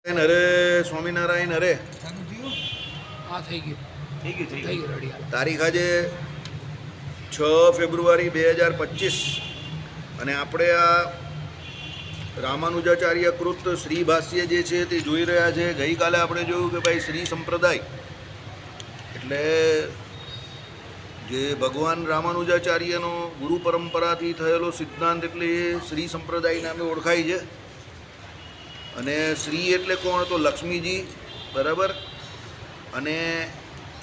હરે સ્વામિનારાયણ હરે. તારીખ આજે 6 ફેબ્રુઆરી 2025 અને આપણે આ રામાનુજાચાર્ય કૃત શ્રી ભાષ્ય જે છે તે જોઈ રહ્યા છે. ગઈકાલે આપણે જોયું કે ભાઈ શ્રી સંપ્રદાય એટલે જે ભગવાન રામાનુજાચાર્યનો ગુરુ પરંપરાથી થયેલો સિદ્ધાંત એટલે એ શ્રી સંપ્રદાય નામે ઓળખાય છે. અને શ્રી એટલે કોણ? તો લક્ષ્મીજી, બરાબર. અને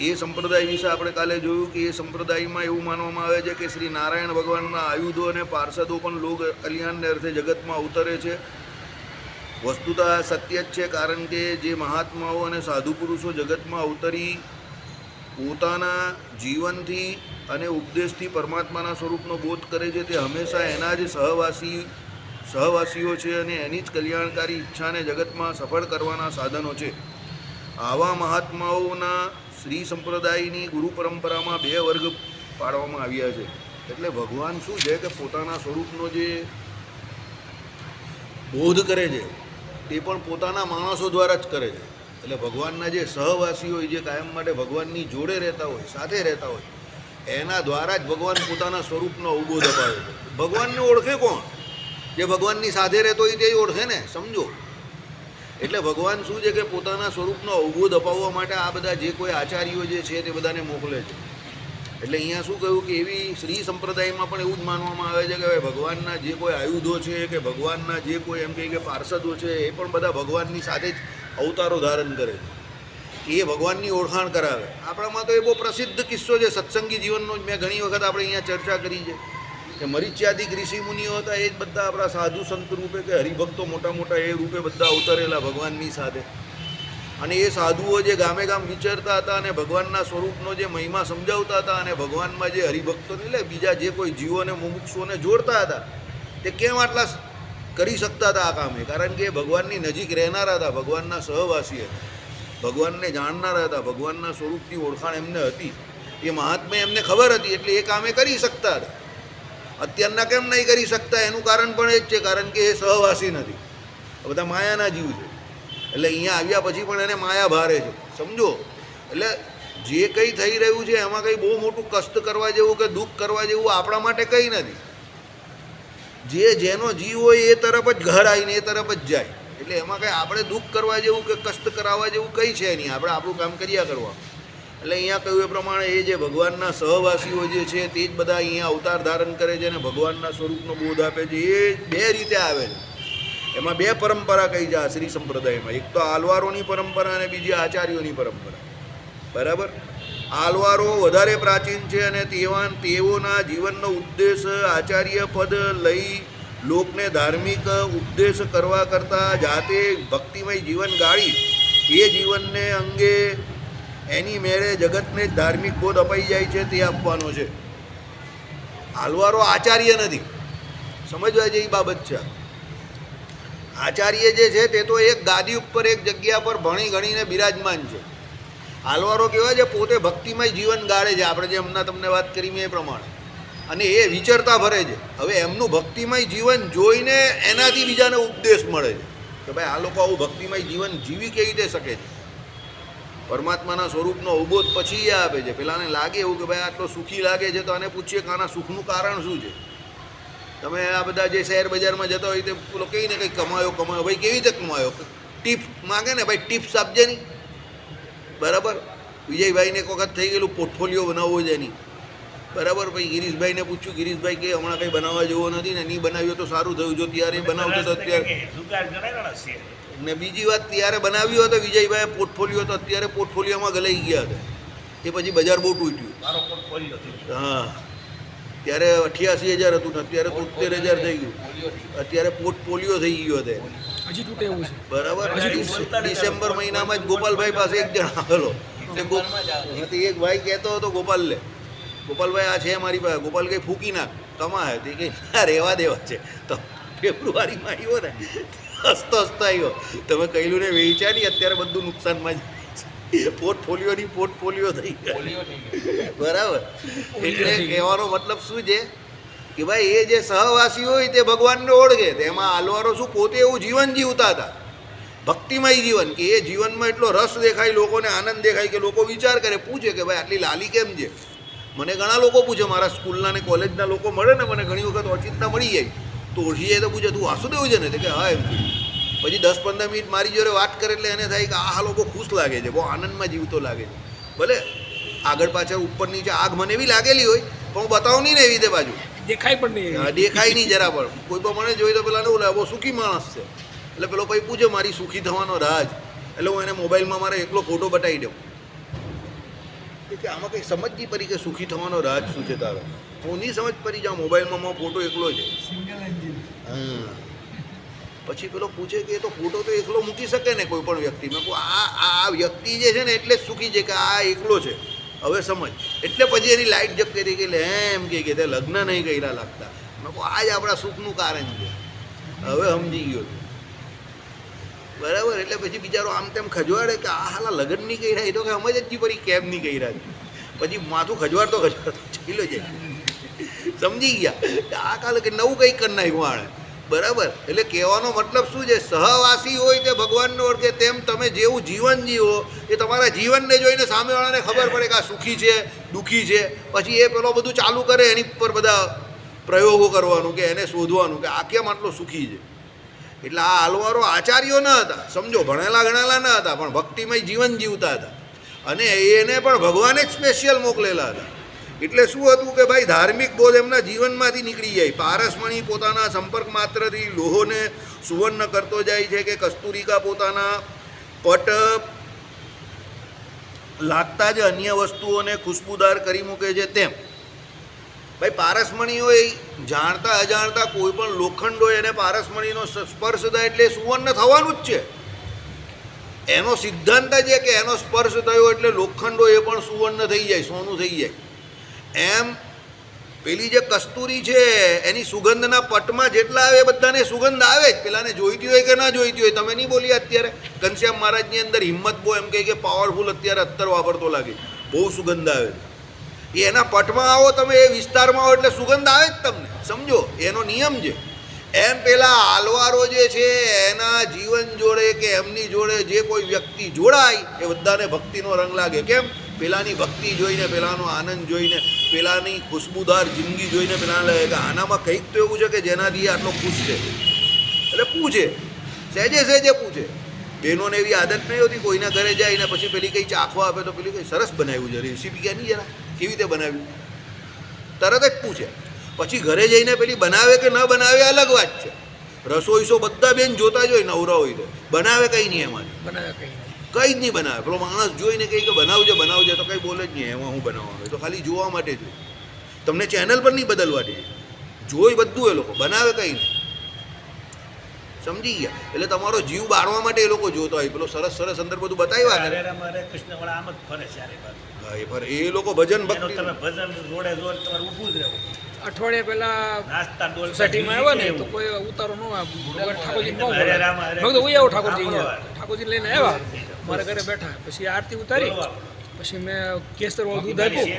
એ સંપ્રદાય વિશે આપણે કાલે જોયું કે એ સંપ્રદાયમાં એવું માનવામાં આવે છે કે શ્રી નારાયણ ભગવાનના આયુધો અને પાર્ષદો પણ લોક કલ્યાણને અર્થે જગતમાં અવતરે છે. વસ્તુતઃ સત્ય જ છે, કારણ કે જે મહાત્માઓ અને સાધુ પુરુષો જગતમાં અવતરી પોતાના જીવનથી અને ઉપદેશથી પરમાત્માના સ્વરૂપનો બોધ કરે છે તે હંમેશા એના જ સહવાસીઓ છે અને એની જ કલ્યાણકારી ઈચ્છાને જગતમાં સફળ કરવાના સાધનો છે. આવા મહાત્માઓના શ્રી સંપ્રદાયની ગુરુ પરંપરામાં 2 વર્ગ પાડવામાં આવ્યા છે. એટલે ભગવાન શું છે કે પોતાના સ્વરૂપનો જે બોધ કરે છે તે પણ પોતાના માણસો દ્વારા જ કરે છે. એટલે ભગવાનના જે સહવાસી હોય, જે કાયમ માટે ભગવાનની જોડે રહેતા હોય, સાથે રહેતા હોય, એના દ્વારા જ ભગવાન પોતાના સ્વરૂપનો અવબોધ અપાવે છે. ભગવાનને ઓળખે કોણ? જે ભગવાનની સાથે રહેતો હોય તે ઓળખે ને, સમજો. એટલે ભગવાન શું છે કે પોતાના સ્વરૂપનો અવબોધ અપાવવા માટે આ બધા જે કોઈ આચાર્યો જે છે તે બધાને મોકલે છે. એટલે અહીંયા શું કહ્યું કે એવી શ્રી સંપ્રદાયમાં પણ એવું જ માનવામાં આવે છે કે ભગવાનના જે કોઈ આયુધો છે કે ભગવાનના જે કોઈ એમ કે પાર્ષદો છે એ પણ બધા ભગવાનની સાથે જ અવતારો ધારણ કરે છે. એ ભગવાનની ઓળખાણ કરાવે. આપણામાં તો એ બહુ પ્રસિદ્ધ કિસ્સો છે સત્સંગી જીવનનો. મેં ઘણી વખત આપણે અહીંયા ચર્ચા કરી છે કે મરીચ્યાદિક ઋષિ મુનિઓ હતા એ જ બધા આપણા સાધુ સંત રૂપે કે હરિભક્તો મોટા મોટા એ રૂપે બધા અવતરેલા ભગવાનની સાથે. અને એ સાધુઓ જે ગામે ગામ વિચરતા હતા અને ભગવાનના સ્વરૂપનો જે મહિમા સમજાવતા હતા અને ભગવાનમાં જે હરિભક્તોને એટલે બીજા જે કોઈ જીવોને મુમુક્ષુઓને જોડતા હતા, તે કેમ આટલા કરી શકતા હતા આ કામે? કારણ કે ભગવાનની નજીક રહેનારા હતા, ભગવાનના સહવાસી હતા, ભગવાનને જાણનારા હતા, ભગવાનના સ્વરૂપની ઓળખાણ એમને હતી, એ મહાત્મ્ય એમને ખબર હતી, એટલે એ કામે કરી શકતા હતા. અત્યારના કેમ નહીં કરી શકતા? એનું કારણ પણ એ જ છે, કારણ કે એ સહવાસી નથી, બધા માયાના જીવ છે. એટલે અહીંયા આવ્યા પછી પણ એને માયા ભારે છે, સમજો. એટલે જે કંઈ થઈ રહ્યું છે એમાં કંઈ બહુ મોટું કષ્ટ કરવા જેવું કે દુઃખ કરવા જેવું આપણા માટે કંઈ નથી. જેનો જીવ હોય એ તરફ જ ઘર આવીને એ તરફ જ જાય. એટલે એમાં કંઈ આપણે દુઃખ કરવા જેવું કે કષ્ટ કરાવવા જેવું કંઈ છે નહીં. આપણે આપણું કામ કર્યા કરવા. એટલે અહીંયા કહ્યું એ પ્રમાણે એ જે ભગવાનના સહવાસીઓ જે છે તે જ બધા અહીંયા અવતાર ધારણ કરે છે અને ભગવાનના સ્વરૂપનો બોધ આપે છે. એ 2 રીતે આવે છે. એમાં 2 પરંપરા કહી છે આ શ્રી સંપ્રદાયમાં. એક તો આલવારોની પરંપરા અને બીજી આચાર્યોની પરંપરા, બરાબર. આલવારો વધારે પ્રાચીન છે અને તેઓના જીવનનો ઉદ્દેશ આચાર્ય પદ લઈ લોકને ધાર્મિક ઉપદેશ કરવા કરતાં જાતે ભક્તિમય જીવન ગાળી એ જીવનને અંગે એની મેળે જગતને જ ધાર્મિક બોધ અપાઈ જાય છે તે આપવાનો છે. આલવારો આચાર્ય નથી, સમજવા જેવી બાબત છે. આચાર્ય જે છે તે તો એક ગાદી ઉપર એક જગ્યા પર ભણી ગણીને બિરાજમાન છે. આલવારો કહેવાય છે પોતે ભક્તિમય જીવન ગાળે છે, આપણે જે હમણાં તમને વાત કરી મેં એ પ્રમાણે, અને એ વિચરતા ફરે છે. હવે એમનું ભક્તિમય જીવન જોઈને એનાથી બીજાને ઉપદેશ મળે છે કે ભાઈ આ લોકો આવું ભક્તિમય જીવન જીવી કેવી રીતે શકે છે. પરમાત્માના સ્વરૂપનો અવબોધ પછી એ આપે છે. પેલાને લાગે એવું કે ભાઈ આટલો સુખી લાગે છે તો આને પૂછીએ કે આના સુખનું કારણ શું છે. તમે આ બધા જે શહેર બજારમાં જતા હોય તે પેલો કહીને કંઈક કમાયો, ભાઈ કેવી રીતે કમાયો? ટિપ્સ માગે ને, ભાઈ ટિપ્સ આપજે નહીં, બરાબર. વિજયભાઈને એક વખત થઈ ગયેલું પોર્ટફોલિયો બનાવવો છે એની, બરાબર. પછી ગિરીશભાઈને પૂછ્યું, ગિરીશભાઈ કે હમણાં કંઈ બનાવવા જેવો નથી ને, નહીં બનાવ્યો તો સારું થયું, જો ત્યારે બનાવતો તો અત્યારે. ને બીજી વાત, ત્યારે બનાવ્યો હતો વિજયભાઈ પોર્ટફોલિયો, તો અત્યારે પોર્ટફોલિયોમાં ગલાઈ ગયા હતા. એ પછી બજાર બહુ તૂટ્યું. હા, ત્યારે 88,000 હતું ને અત્યારે 73,000 થઈ ગયું. અત્યારે પોર્ટફોલિયો થઈ ગયો હતો, હજી તૂટે એવું છે, બરાબર. ડિસેમ્બર મહિનામાં જ ગોપાલભાઈ પાસે એક જણ આવેલો, એક ભાઈ કહેતો હતો ગોપાલભાઈ આ છે મારી પાસે. ગોપાલ કંઈ ફૂકી નાખ, કમાય તે કંઈ રહેવા દેવા છે. તો ફેબ્રુઆરીમાં આવ્યો ને, હસતો આવ્યો. તમે કહેલું ને વેચારી, અત્યારે બધું નુકસાનમાં જ પોર્ટફોલિયો થઈ ગયો, બરાબર. એટલે કહેવાનો મતલબ શું છે કે ભાઈ એ જે સહવાસી હોય તે ભગવાનને ઓળખે. તેમાં આલવારો શું પોતે એવું જીવન જીવતા હતા ભક્તિમય જીવન કે એ જીવનમાં એટલો રસ દેખાય, લોકોને આનંદ દેખાય કે લોકો વિચાર કરે, પૂછે કે ભાઈ આટલી લાલી કેમ છે. મને ઘણા લોકો પૂછે, મારા સ્કૂલના ને કોલેજના લોકો મળે ને મને ઘણી વખત ઓચિંતા મળી જાય તો ઓળખી જાય તો પૂછે તું વાસુદેવ છે ને, કે હા એમ. પછી 10-15 મિનિટ મારી જોડે વાત કરે એટલે એને થાય કે આ લોકો ખુશ લાગે છે, બહુ આનંદમાં જીવતો લાગે છે. ભલે આગળ પાછળ ઉપર નીચે આગ મને એવી લાગેલી હોય પણ હું બતાવું નહીં ને એવી રીતે બાજુ દેખાય પણ નહીં, દેખાય નહીં જરા પણ. કોઈ પણ મને જોઈ તો પેલા એવું લાગે બહુ સુખી માણસ છે. એટલે પેલો ભાઈ પૂછે મારી સુખી થવાનો રાજ, એટલે હું એને મોબાઈલમાં મારે એકલો ફોટો બતાવી દઉં કે આમાં કંઈ સમજ નહીં પડી કે સુખી થવાનો રાજ શું છે તારો. હું નહીં સમજ પડી જાઉં મોબાઈલમાં મારો ફોટો એકલો છે. હા, પછી પેલો પૂછે કે એ તો ફોટો તો એકલો મૂકી શકે ને કોઈ પણ વ્યક્તિ. મેં કહું આ વ્યક્તિ જે છે ને એટલે જ સુખી છે કે આ એકલો છે. હવે સમજ. એટલે પછી એની લાઈટ જપ કરી કે એમ કે તે લગ્ન નહીં કર્યા લાગતા. મેં કહું આ જ આપણા સુખનું કારણ છે. હવે સમજી ગયો બરાબર. એટલે પછી બિચારો આમ તેમ ખજવાડે કે આ હાલા લગ્ન નહીં કર્યા, એ તો કે સમજ જ પડી કેમ નહીં કર્યા. પછી માથું ખજવાડતો ચીલો જાય. સમજી ગયા આ કાલે કે નવું કંઈક કરી નાખ્યું આણે. બરાબર. એટલે કહેવાનો મતલબ શું છે, સહવાસી હોય તે ભગવાનને ઓળખે. તેમ તમે જેવું જીવન જીવો એ તમારા જીવનને જોઈને સામેવાળાને ખબર પડે કે આ સુખી છે દુઃખી છે. પછી એ પેલો બધું ચાલુ કરે એની પર બધા પ્રયોગો કરવાનું કે એને શોધવાનું કે આ કેમ આટલો સુખી છે. એટલે આ આલવારો આચાર્યો ન હતા, સમજો, ભણેલા ગણેલા ન હતા, પણ ભક્તિમય જીવન જીવતા હતા. અને એને પણ ભગવાને જ સ્પેશિયલ મોકલેલા હતા. એટલે શું હતું કે ભાઈ ધાર્મિક બોધ એમના જીવનમાંથી નીકળી જાય. પારસમણી પોતાના સંપર્ક માત્રથી લોહોને સુવર્ણ કરતો જાય છે કે કસ્તુરિકા પોતાના પટ લાગતા જ અન્ય વસ્તુઓને ખુશ્બુદાર કરી મૂકે છે. તેમ ભાઈ પારસમણી હોય, જાણતા અજાણતા કોઈ પણ લોખંડ હોય એને પારસમણીનો સ્પર્શ થાય એટલે સુવર્ણ થવાનું જ છે. એનો સિદ્ધાંત છે કે એનો સ્પર્શ થયો એટલે લોખંડો એ પણ સુવર્ણ થઈ જાય, સોનું થઈ જાય. એમ પેલી જે કસ્તુરી છે એની સુગંધના પટમાં જેટલા આવે બધાને સુગંધ આવે જ. પેલાને જોઈતી હોય કે ના જોઈતી હોય. તમે નહીં બોલી અત્યારે ઘનશ્યામ મહારાજની અંદર હિંમત બહુ એમ કહે કે પાવરફુલ અત્યારે અત્તર વાપરતો લાગે, બહુ સુગંધ આવે. એના પટમાં આવો તમે, એ વિસ્તારમાં આવો એટલે સુગંધ આવે જ તમને. સમજો, એનો નિયમ છે. એમ પેલા આલવારો જે છે એના જીવન જોડે કે એમની જોડે જે કોઈ વ્યક્તિ જોડાય એ બધાને ભક્તિનો રંગ લાગે. કેમ? પેલાની ભક્તિ જોઈને, પેલાનો આનંદ જોઈને, પેલાની ખુશ્બુદાર જિંદગી જોઈને પેલાને લાગે કે આનામાં કંઈક તો એવું છે કે જેનાથી આટલો ખુશ છે. એટલે પૂછે, સહેજે પૂછે. બહેનોને એવી આદત નહીં હોતી, કોઈના ઘરે જાય ને પછી પેલી કંઈ ચાખવા આપે તો પેલી કંઈ સરસ બનાવ્યું છે, રેસીપી ક્યાં નહીં, જરા કેવી રીતે બનાવ્યું, તરત જ પૂછે. પછી ઘરે જઈને પેલી બનાવે કે ન બનાવે અલગ વાત છે. રસોઈસો બધા બેન જોતા જ હોય, નવરા હોય તો બનાવે કંઈ નહીં, એમાંથી બનાવે કંઈ જ નહીં બનાવે. પેલો માણસ જોઈને કહે કે બનાવજે તો કંઈ બોલે જ નહીં. એમાં હું બનાવવાનું તો ખાલી જોવા માટે જ. તમને ચેનલ પર નહીં બદલવા દે, જોઈ બધું એ લોકો, બનાવે કંઈ નહીં. સમજી ગયા? એટલે તમારો જીવ બાળવા માટે એ લોકો જોતા હોય. પેલો સરસ અંદર બધું બતાવ્યા કરે. એ લોકો ભજન ભક્તિ અઠવાડિયા પહેલા સોસાયટીમાં આવ્યા ને તો કોઈ ઉતારો ન ઠાકોરજી ન આવો ઠાકોરજી લઈને આવ્યા મારા ઘરે બેઠા. પછી આરતી ઉતારી, પછી મેં કેસર વાળું દૂધ આપ્યું,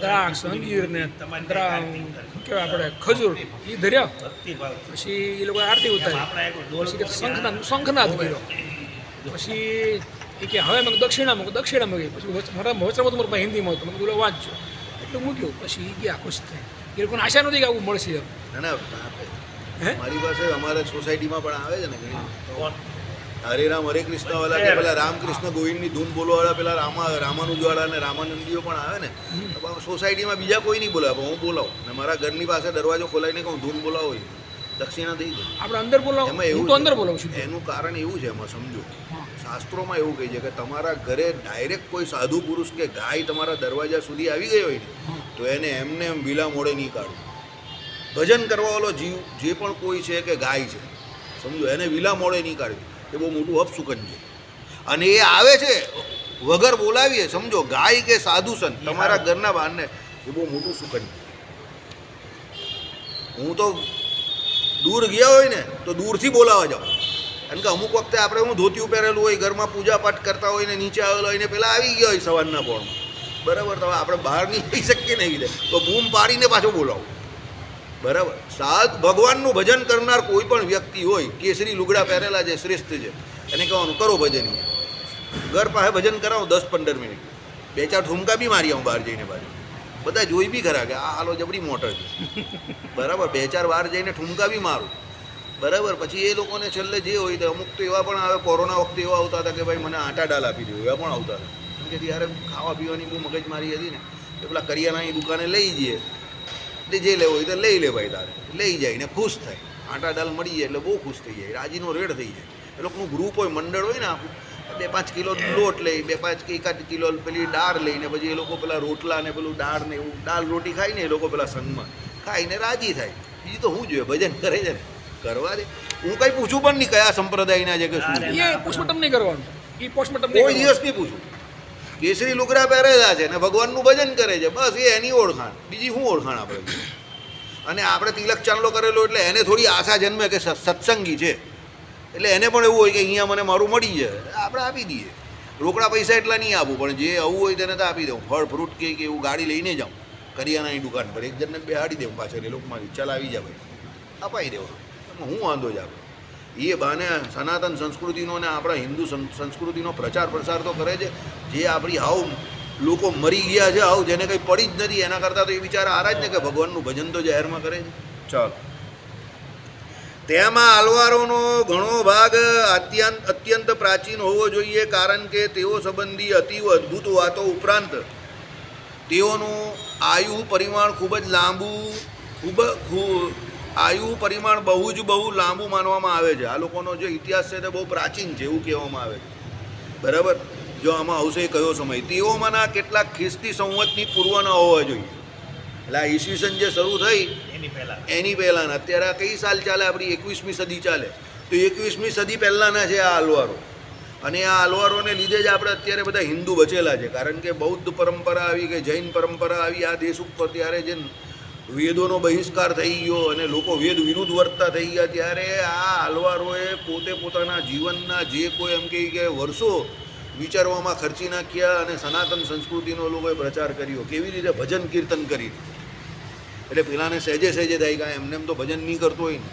દ્રાક્ષ, અંજીર ને કેવા આપણે ખજૂર એ ધર્યા. પછી એ લોકો આરતી ઉતારી, પછી શંખનાદ કર્યો. પછી એ કે હવે મેં દક્ષિણામાં ગઈ. પછી મારા વચરામાં તો મારા હિન્દીમાં હતું, મેં કીધું વાંચજો એટલું મૂક્યું. પછી એ ગયા ખુશ થઈ. એ લોકોને આશા નથી કે આવું મળશે. મારી પાસે અમારા સોસાયટીમાં પણ આવે છે ને હરે રામ હરે કૃષ્ણ વાળા કે પેલા રામકૃષ્ણ ગોવિંદની ધૂન બોલવાવાળા પેલા રામાનુજવાળા અને રામાનંદીઓ પણ આવે ને. સોસાયટીમાં બીજા કોઈ નહીં બોલાવે, હું બોલાવું ને મારા ઘરની પાસે દરવાજો ખોલાવીને કહું ધૂન બોલાવો, દક્ષિણા થઈ જાય. આપણે અંદર બોલાવો, એમાં એવું અંદર બોલાવું છું. એનું કારણ એવું છે, એમાં સમજો, શાસ્ત્રોમાં એવું કહે છે કે તમારા ઘરે ડાયરેક્ટ કોઈ સાધુ પુરુષ કે ગાય તમારા દરવાજા સુધી આવી ગઈ હોય ને તો એને એમને એમ વિલા મોડે નહીં કાઢવું. ભજન કરવાવાળો જીવ જે પણ કોઈ છે કે ગાય છે, સમજો, એને વિલા મોડે નહીં કાઢવી. એ બહુ મોટું અપશુકન છે. અને એ આવે છે વગર બોલાવીએ, સમજો, ગાય કે સાધુ સંત તમારા ઘરના બહારને, એ બહુ મોટું સુકન છે. હું તો દૂર ગયા હોય ને તો દૂરથી બોલાવા જાઉં. કારણ કે અમુક વખતે આપણે હું ધોતિયું પહેરેલું હોય, ઘરમાં પૂજા પાઠ કરતા હોય ને નીચે આવેલો હોય ને પેલા આવી ગયા હોય સવારના પોળમાં, બરાબર, તો આપણે બહાર નહીં જઈ શકીએ ને એવી રીતે તો બૂમ પાડીને પાછો બોલાવું. બરાબર. ભગવાનનું ભજન કરનાર કોઈ પણ વ્યક્તિ હોય, કેસરી લુગડા પહેરેલા જે શ્રેષ્ઠ છે, એને કહેવાનું કરો ભજન. ઘર પાસે ભજન કરાવો 10-15 મિનિટ, 2-4 ઠુમકા બી મારી આવું બહાર જઈને. બાજુ બધા જોઈ બી ખરા કે આ હાલો જબરી મોટર છે, બરાબર. 2-4 વાર જઈને ઠુમકા બી મારું, બરાબર. પછી એ લોકોને છેલ્લે જે હોય તો અમુક તો એવા પણ આવે, કોરોના વખતે એવા આવતા હતા કે ભાઈ મને આટા ડાલ આપી દો, એવા પણ આવતા હતા. કેમ કે ત્યારે ખાવા પીવાની બહુ મગજમારી હતી ને, એ પેલા કરિયાણાની દુકાને લઈ જઈએ એટલે જે લેવો હોય તો લઈ લે ભાઈ, તારે લઈ જાય ને ખુશ થાય. આટા દાલ મળી જાય એટલે બહુ ખુશ થઈ જાય, રાજીનો રેડ થઈ જાય. એ લોકોનું ગ્રુપ હોય, મંડળ હોય ને આખું, 2-5 કિલો લોટ લઈ, 2-5 કિલો પેલી દાળ લઈને પછી એ લોકો પેલા રોટલા ને પેલું દાળ ને એવું દાળ રોટી ખાઈને એ લોકો પેલા સંઘમાં ખાઈને રાજી થાય. બીજું તો શું જોઈએ, ભજન કરે છે ને, કરવા દે. હું કંઈ પૂછું પણ નહીં કયા સંપ્રદાયના છે કે શું, એ પોસ્ટમોર્ટમ નહીં કરવાનું, એ પોસ્ટમોર્ટમ કોઈ દિવસ નહીં પૂછું. કેસરી લુગડા પહેરેલા છે ને ભગવાનનું ભજન કરે છે, બસ એ એની ઓળખાણ, બીજી શું ઓળખાણ આપણે. અને આપણે તિલક ચાંદલો કરેલો એટલે એને થોડી આશા જન્મે કે સત્સંગી છે, એટલે એને પણ એવું હોય કે અહીંયા મને મારું મળી જાય, આપણે આપી દઈએ. રોકડા પૈસા એટલા નહીં આપવું, પણ જે આવું હોય તેને તો આપી દઉં. ફળ ફ્રૂટ કે એવું ગાડી લઈને જાઉં કરિયાણાની દુકાન પર, એક જણને બેહાડી દઉં પાછળ, એ લોકો મારી ચાલ આવી જાય ભાઈ, અપાઈ દેવા. હું વાંધો જ આપણે એ બાને સનાતન સંસ્કૃતિનો ને આપણા હિન્દુ સંસ્કૃતિનો પ્રચાર પ્રસાર તો કરે છે. જે આપણી હાવ લોકો મરી ગયા છે, હાવ જેને કંઈ પડી જ નથી, એના કરતાં તો એ બિચારા હારા જ ને કે ભગવાનનું ભજન તો જાહેરમાં કરે છે. ચાલો, તેમાં આલવારોનો ઘણો ભાગ અત્યંત પ્રાચીન હોવો જોઈએ, કારણ કે તેઓ સંબંધી અતિવ અદ્ભુત વાતો ઉપરાંત તેઓનું આયુ પરિમાણ ખૂબ જ લાંબુ, આયુ પરિમાણ બહુ લાંબુ માનવામાં આવે છે. આ લોકોનો જે ઇતિહાસ છે તે બહુ પ્રાચીન છે એવું કહેવામાં આવે છે, બરાબર. જો આમાં આવશે કયો સમય, તેઓમાંના કેટલાક ખ્રિસ્તી સંવતની પૂર્વના હોવા જોઈએ. એટલે આ ઈસવીસન જે શરૂ થઈ એની પહેલાંના, અત્યારે આ કઈ સાલ ચાલે, આપણી 21મી સદી ચાલે, તો 21મી સદી પહેલાંના છે આ આલવારો. અને આ આલવારોને લીધે જ આપણે અત્યારે બધા હિન્દુ બચેલા છે, કારણ કે બૌદ્ધ પરંપરા આવી કે જૈન પરંપરા આવી આ દેશ ઉપર, ત્યારે જે વેદોનો બહિષ્કાર થઈ ગયો અને લોકો વેદ વિરુદ્ધ વર્તતા થઈ ગયા, ત્યારે આ આલવારોએ પોતે પોતાના જીવનના જે કોઈ એમ કહે કે વર્ષો વિચારવામાં ખર્ચી નાખ્યા અને સનાતન સંસ્કૃતિનો લોકોએ પ્રચાર કર્યો. કેવી રીતે ભજન કીર્તન કરી, એટલે પેલાને સહેજે થાય કે એમને એમ તો ભજન નહીં કરતો હોય ને,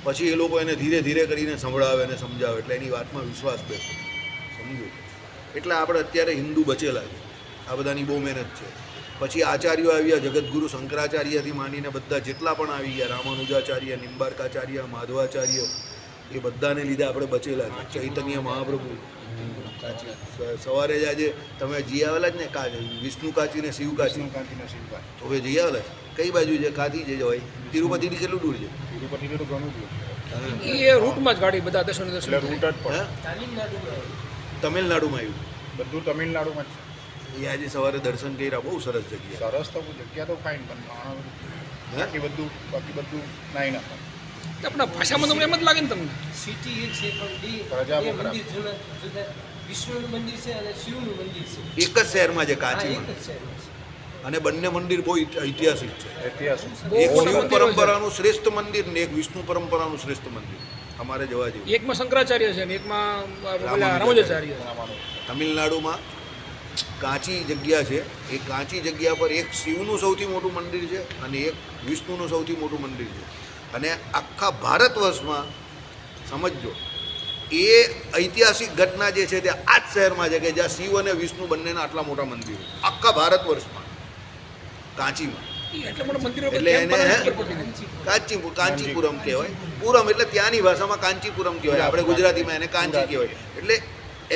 પછી એ લોકો એને ધીરે ધીરે કરીને સંભળાવે અને સમજાવે, એટલે એની વાતમાં વિશ્વાસ બેસે, સમજો. એટલે આપણે અત્યારે હિન્દુ બચેલા છે, આ બધાની બહુ મહેનત છે. પછી આચાર્યો આવ્યા, જગતગુરુ શંકરાચાર્યથી માંડીને બધા જેટલા પણ આવી ગયા, રામાનુજાચાર્ય, નિંબાર્કાચાર્ય, માધવાચાર્ય, એ બધાને લીધે આપણે બચેલા છે. ચૈતન્ય મહાપ્રભુ, સવારે જ આજે તમે જઈ આવેલા જ ને વિષ્ણુ કાચી ને શિવ કાચી, તો હવે જઈ આવેલા છે. કઈ બાજુ છે? કાથી જે જવાય? તિરુપતિથી કેટલું દૂર છે? તિરુપતિથી તો ઘણું દૂર, એ રૂટમાં જ ગાડી બધા દર્શન રૂટ જ પડે. તમિલનાડુમાં આવ્યું, બધું તમિલનાડુમાં જ એ આજે સવારે દર્શન કર્યા, બહુ સરસ જગ્યા. સરસ તો જગ્યા તો ફાઇન, પણ બાકી બધું નાઈ ના આપણા ભાષામાં તમને એમ જ લાગે ને તમને? સિટી એક છે પણ પ્રજા બે બહુ મંદિર જૂના જુદા, વિષ્ણુનું મંદિર છે અને શિવનું મંદિર છે. એક જ શહેરમાં છે, હા, કાચીમાં. એક જ શહેરમાં છે. અને બંને મંદિર બહુ ઐતિહાસિક છે. ઐતિહાસિક એક મોટા શિવ મંદિરો છે. પરંપરાનું શ્રેષ્ઠ મંદિર ને એક વિષ્ણુ પરંપરાનું શ્રેષ્ઠ મંદિર. અમારે જવા જેવું. એકમાં શંકરાચાર્ય છે ને એકમાં રામાનુજાચાર્ય છે. તમિલનાડુમાં કાંચી જગ્યા છે, એ કાંચી જગ્યા પર એક શિવનું સૌથી મોટું મંદિર છે અને એક વિષ્ણુનું સૌથી મોટું મંદિર છે. અને આખા ભારત વર્ષમાં સમજો, એ ઐતિહાસિક ઘટના જે છે તે આ જ શહેરમાં છે કે જ્યાં શિવ અને વિષ્ણુ બંનેના આટલા મોટા મંદિરો આખા ભારત વર્ષમાં, કાંચીમાં. એટલે મોટા મંદિરો એટલે એને કાંચીપુરમ કહેવાય. પુરમ એટલે ત્યાંની ભાષામાં કાંચીપુરમ કહેવાય, આપણે ગુજરાતીમાં એને કાંચી કહેવાય. એટલે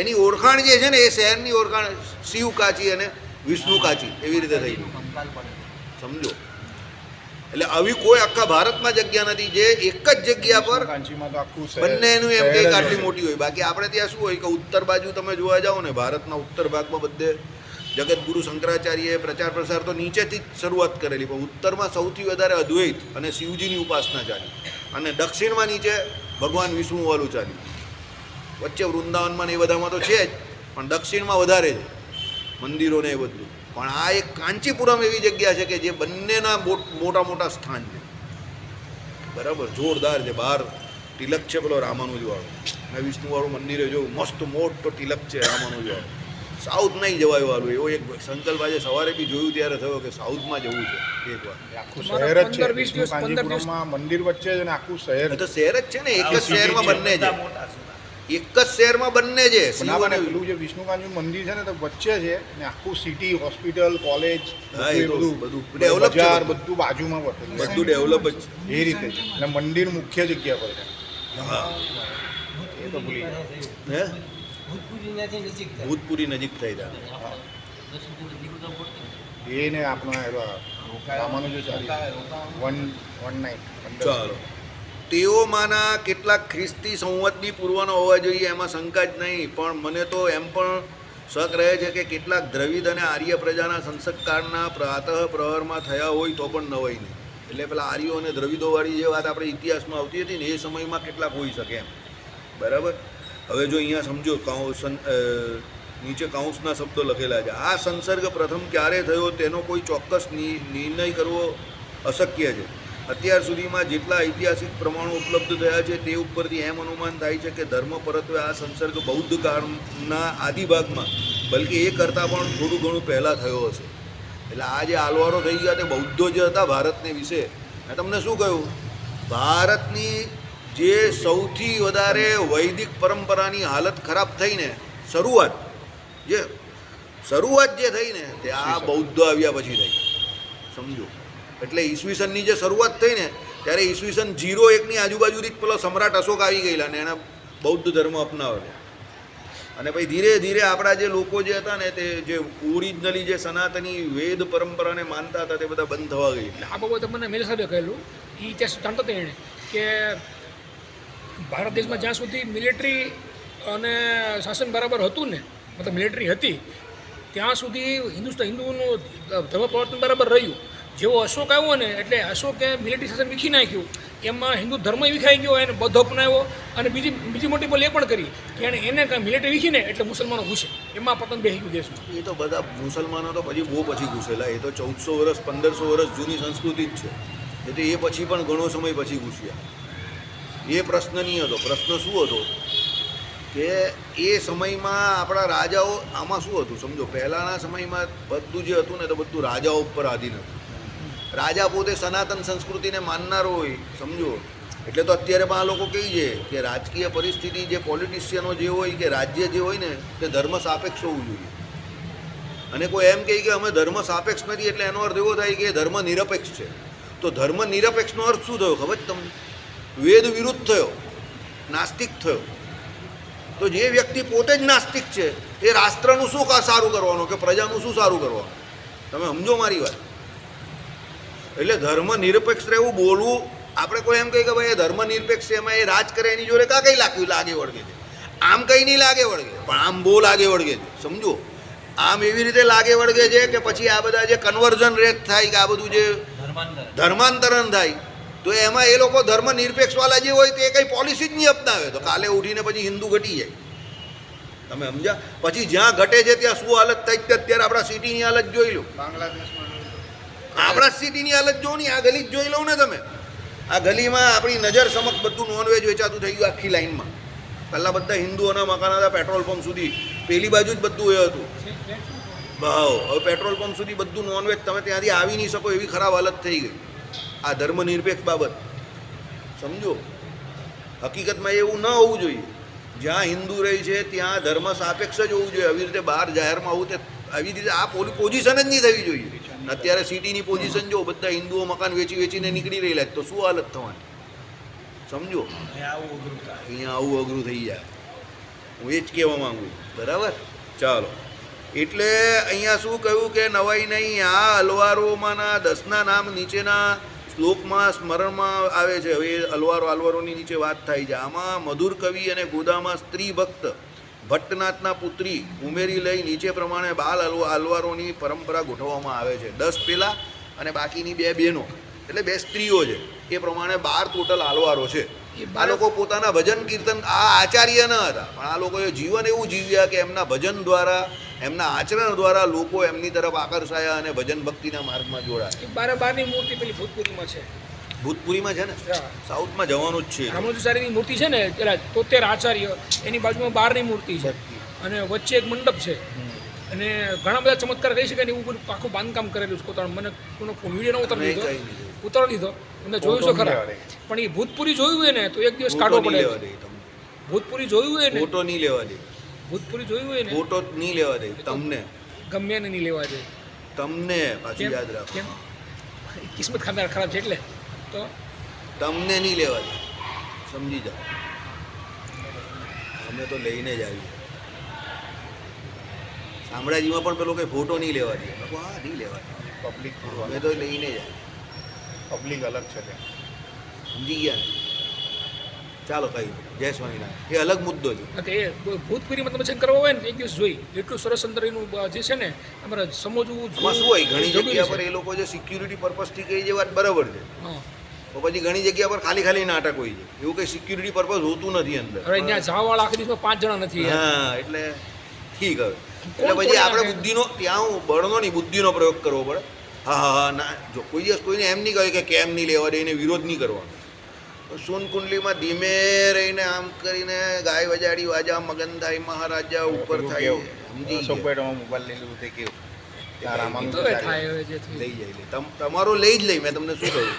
એની ઓળખાણ જે છે ને, એ શહેરની ઓળખાણ શિવ કાચી અને વિષ્ણુ કાચી એવી રીતે થઈ ગઈ, સમજો. એટલે આવી કોઈ આખા ભારતમાં જગ્યા નથી જે એક જ જગ્યા પર કાંચીમાં તો આખું શહેર, બંનેનું એમ કે શહેર જ આટલી છે. મોટી હોય. બાકી આપણે ત્યાં શું હોય કે ઉત્તર બાજુ તમે જોવા જાઓ ને, ભારતના ઉત્તર ભાગમાં બધે જગતગુરુ શંકરાચાર્યએ પ્રચાર પ્રસાર તો નીચેથી જ શરૂઆત કરેલી, પણ ઉત્તરમાં સૌથી વધારે અદ્વૈત અને શિવજીની ઉપાસના ચાલી, અને દક્ષિણમાં નીચે ભગવાન વિષ્ણુવાળું ચાલ્યું. વચ્ચે વૃંદાવનમાં ને એ બધામાં તો છે જ, પણ દક્ષિણમાં વધારે છે મંદિરો ને એ બધું. પણ આ એક કાંચીપુરમ એવી જગ્યા છે કે જે બંનેના મોટા મોટા સ્થાન છે, બરાબર, જોરદાર છે. બહાર તિલક છે પેલો રામાનુજવાળો, અને વિષ્ણુવાળું મંદિરે જોયું, મસ્ત મોટો તિલક છે રામાનુજવાળો, સાઉથ નહીં જવાય વાળું એવો એક સંકલ્પ આજે સવારે બી જોયું ત્યારે થયો કે સાઉથમાં જવું છે એકવાર. આખું તમારા શહેર જ છે 15-20 દિવસ, વિષ્ણુ કાંજીપુરમમાં મંદિર વચ્ચે છે ને આખું શહેર એ તો શહેર જ છે ને, એક જ શહેરમાં બંને છે, એક જ શહેરમાં બંને છે. પણ આ મને પેલું જે વિષ્ણુ કાંજી મંદિર છે ને તો વચ્ચે છે ને આખું સિટી હોસ્પિટલ કોલેજ હા, એ તો બધું develop છે બજાર બધું. બધું બાજુમાં વટેલું છે. બધું ડેવલપ જ છે. એ રીતે છે અને મંદિર મુખ્ય જગ્યા પર છે. હા એ તો ભૂલી ગયા. હે ભૂતપૂરી ત્યાંથી નજીક થાય. ભૂતપુરી નજીક થઈ જાય. એ ને આપણો રામાનુજાચાર્ય 119 ચાલો, તેઓમાંના કેટલાક ખ્રિસ્તી સંવતની પૂર્વનો હોવા જોઈએ એમાં શંકા જ નહીં, પણ મને તો એમ પણ શક રહે છે કે કેટલાક દ્રવિડ અને આર્ય પ્રજાના સંસદકાળના પ્રાતઃ પ્રહરમાં થયા હોય તો પણ નવાઈ નહીં. એટલે પેલા આર્યો અને દ્રવિડોવાળી જે વાત આપણે ઇતિહાસમાં આવતી હતી ને એ સમયમાં કેટલાક હોઈ શકે એમ. બરાબર. હવે જો અહીંયા સમજો નીચે કાઉન્સના શબ્દો લખેલા છે. આ સંસર્ગ પ્રથમ ક્યારે થયો તેનો કોઈ ચોક્કસ નિર્ણય કરવો અશક્ય છે. અત્યાર સુધીમાં જેટલા ઐતિહાસિક પ્રમાણો ઉપલબ્ધ થયા છે તે ઉપરથી એમ અનુમાન થાય છે કે ધર્મ પરત્વે આ સંસર્ગ બૌદ્ધ કાળના આદિભાગમાં, બલ્કે એ કરતાં પણ થોડું ઘણું પહેલાં થયો હશે. એટલે આ જે આલવારો થઈ ગયા તે બૌદ્ધો જે હતા ભારતને વિશે, મેં તમને શું કહ્યું, ભારતની જે સૌથી વધારે વૈદિક પરંપરાની હાલત ખરાબ થઈને શરૂઆત જે થઈ ને તે આ બૌદ્ધો આવ્યા પછી થઈ. સમજો. એટલે ઈસવીસનની જે શરૂઆત થઈ ને ત્યારે ઈસવીસન 01ની આજુબાજુથી જ પેલો સમ્રાટ અશોક આવી ગયેલા ને એણે બૌદ્ધ ધર્મ અપનાવેલો. અને પછી ધીરે ધીરે આપણા જે લોકો જે હતા ને તે જે ઓરિજિનલી જે સનાતની વેદ પરંપરાને માનતા હતા તે બધા બંધ થવા ગઈ. એટલે આ બાબતે મને મેલ સાહેબે કહેલું એ ઇતિહાસ જાણતો હતો એણે કે ભારત દેશમાં જ્યાં સુધી મિલિટરી અને શાસન બરાબર હતું ને, મતલબ મિલિટરી હતી ત્યાં સુધી હિન્દુનું ધર્મ પ્રવર્તન બરાબર રહ્યું. જેવો અશોક આવ્યો ને એટલે અશોકે મિલિટરી શાસન વીખી નાખ્યું, એમાં હિન્દુ ધર્મ વિખાઈ ગયો, એને બૌદ્ધ અપનાવ્યો. અને બીજી મોટી બોલ એ પણ કરી કે એને મિલિટરી વીખીને એટલે મુસલમાનો ઘૂસે, એમાં પતંગ બેસી ગયું દેશમાં. એ તો બધા મુસલમાનો તો પછી બહુ પછી ઘૂસેલા. એ તો 1400 વર્ષ 1500 વર્ષ જૂની સંસ્કૃતિ જ છે. એટલે એ પછી પણ ઘણો સમય પછી ઘૂસ્યા. એ પ્રશ્ન નહીં હતો. પ્રશ્ન શું હતો કે એ સમયમાં આપણા રાજાઓ, આમાં શું હતું સમજો, પહેલાંના સમયમાં બધું જે હતું ને તો બધું રાજાઓ ઉપર આધીન હતું. રાજા પોતે સનાતન સંસ્કૃતિને માનનારો હોય, સમજો. એટલે તો અત્યારે પણ આ લોકો કહે છે કે રાજકીય પરિસ્થિતિ જે પોલિટિશિયનો જે હોય કે રાજ્ય જે હોય ને તે ધર્મ સાપેક્ષ હોવું જોઈએ. અને કોઈ એમ કહે કે અમે ધર્મ સાપેક્ષ નથી એટલે એનો અર્થ એવો થાય કે ધર્મ નિરપેક્ષ છે. તો ધર્મ નિરપેક્ષનો અર્થ શું થયો ખબર તમને? વેદ વિરુદ્ધ થયો, નાસ્તિક થયો. તો જે વ્યક્તિ પોતે જ નાસ્તિક છે એ રાષ્ટ્રનું શું સારું કરવાનું કે પ્રજાનું શું સારું કરવાનું? તમે સમજો મારી વાત. એટલે ધર્મ નિરપેક્ષ રહેવું બોલવું, આપણે કોઈ એમ કહીએ કે ભાઈ એ ધર્મ નિરપેક્ષ છે એમાં એ રાજ કરે એની જોડે કાં કંઈ લાગે વળગે છે? આમ કંઈ નહીં લાગે વળગે, પણ આમ બહુ લાગે વળગે છે. સમજો. આમ એવી રીતે લાગે વળગે છે કે પછી આ બધા જે કન્વર્ઝન રેટ થાય કે આ બધું જે ધર્માંતરણ થાય તો એમાં એ લોકો ધર્મ નિરપેક્ષવાળા જે હોય તે કંઈ પોલિસી જ નહીં અપનાવે તો કાલે ઉઠીને પછી હિન્દુ ઘટી જાય. તમે સમજ્યા? પછી જ્યાં ઘટે છે ત્યાં શું હાલત થઈ છે અત્યારે આપણા સિટીની હાલત જોઈ લો. બાંગ્લાદેશમાં આપણા સિટીની હાલત જો નહીં, આ ગલી જ જોઈ લઉં ને તમે. આ ગલીમાં આપણી નજર સમક્ષ બધું નોનવેજ વેચાતું થઈ ગયું આખી લાઈનમાં. પહેલાં બધા હિન્દુઓના મકાન હતા, પેટ્રોલ પંપ સુધી પેલી બાજુ જ બધું એ હતું ભાવ. હવે પેટ્રોલ પંપ સુધી બધું નોનવેજ, તમે ત્યાંથી આવી નહીં શકો એવી ખરાબ હાલત થઈ ગઈ. આ ધર્મનિરપેક્ષ બાબત સમજો. હકીકતમાં એવું ન હોવું જોઈએ. જ્યાં હિન્દુ રહી છે ત્યાં ધર્મ સાપેક્ષ જ હોવું જોઈએ. આવી રીતે બહાર જાહેરમાં આવું તે આવી રીતે આ પોઝિશન જ નહીં થવી જોઈએ. અત્યારે સિટીની પોઝિશન જો, બધા હિન્દુઓ મકાન વેચીને નીકળી રહેલા તો શું હાલત થવાની? સમજો. અહીંયા આવું અઘરું થઈ જાય. હું એ જ કહેવા માગું. બરાબર. ચાલો. એટલે અહીંયા શું કહ્યું કે નવાઈ નહીં, આ અલવારોમાંના 10ના નામ નીચેના શ્લોકમાં સ્મરણમાં આવે છે. હવે અલવારોની નીચે વાત થાય છે. આમાં મધુર કવિ અને ગોદામાં સ્ત્રી ભક્ત ભટ્ટનાથના પુત્રી ઉમેરી લઈ નીચે પ્રમાણે બાલ અલવારોની પરંપરા ગોઠવવામાં આવે છે. 10 પેલા અને બાકીની 2 બહેનો એટલે 2 સ્ત્રીઓ છે. એ પ્રમાણે 12 ટોટલ આલવારો છે. આ લોકો પોતાના ભજન કીર્તન, આ આચાર્ય ન હતા પણ આ લોકોએ જીવન એવું જીવ્યા કે એમના ભજન દ્વારા, એમના આચરણ દ્વારા લોકો એમની તરફ આકર્ષાયા અને ભજન ભક્તિના માર્ગમાં જોડાયા. 12ની મૂર્તિ પેલી ભૂતપૂરીમાં છે. ભૂતપુરીમાં છે ને, સાઉથમાં જવાનું જ છે. રામાનુજાચાર્યની મૂર્તિ છે ને પેલા 73 આચાર્ય, એની બાજુમાં 12ની મૂર્તિ છે અને વચ્ચે એક મંડપ છે. અને ઘણા બધા ચમત્કાર કહી શકાય ને એવું બધું આખું બાંધકામ કરેલું છે પોતાનું. મને કોઈનો વિડીયો ન ઉતારી નહીં, દીધો, કંઈ નહીં. ઉતારી દીધો, તમને જોયું છો ખરા. પણ એ ભૂતપુરી જોયું હોય ને તો એક દિવસ ફોટો કાઢવો નહીં પડે. લેવા દે તમને, ભૂતપુરી જોયું હોય ને, ફોટો નહીં લેવા દે, ભૂતપુરી જોયું હોય ને, ફોટો નહીં લેવા દે તમને, ગમે એને નહીં લેવા દે. તમને પાછું કેમ? યાદ રાખો, કેમ? કિસ્મત ખાનાર ખરાબ છે એટલે તો તમને નહીં લેવા દે, સમજી જાઓ. અમે તો લઈને જ આવીએ. શામળાજીમાં પણ પેલો કંઈ ફોટો નહીં લેવા દે. મેં કહું, હા નહીં લેવા દે, પબ્લિક અમે તો લઈને જ આવીએ. પબ્લિક અલગ છે ત્યાં. સમજી ગયા ને? ચાલો કઈ નહીં. જય સ્વામિનારાયણ. એ અલગ મુદ્દો છે. કે એ ભૂતપુરીમાં તમે ચેક કરવા હોય ને એક દિવસ જોઈ એટલું સરસ અંદર એનું જે છે ને તમારે સમજવું એમાં શું હોય, ઘણી જરૂરી જગ્યા છે. પર એ લોકો જે સિક્યુરિટી પર્પઝથી કહે છે વાત બરાબર છે, હા. તો પછી ઘણી જગ્યા પર ખાલી ખાલી નાટક હોય છે. એવું કંઈ સિક્યુરિટી પર્પઝ હોતું નથી અંદર. હવે ત્યાં જવાવાળા આખી દિવસમાં 5 જણા નથી યાર. હા, એટલે ઠીક હવે. એટલે કોણ પછી આપણે નાખે? બુદ્ધિનો ત્યાં હું બળનો નહીં, બુદ્ધિનો પ્રયોગ કરવો પડે. હા હા હા ના, જો કોઈ દિવસ કોઈને એમ નહીં કહે કે કેમ નહીં લેવા દે, એને વિરોધ નહીં કરવાનો. તો સોનકુંડલીમાં ધીમે રહીને આમ કરીને ગાય વજાડી વાજા મગન થાય મહારાજા ઉપર થાય. સમજી ગયા? અશોકભાઈ તમે મોબાઈલ લઈ લીધું તે કેવું તારામાં તો એ થાય હવે જે થયું. લઈ જાય તમારો લઈ જ લઈ. મેં તમને શું કહ્યું,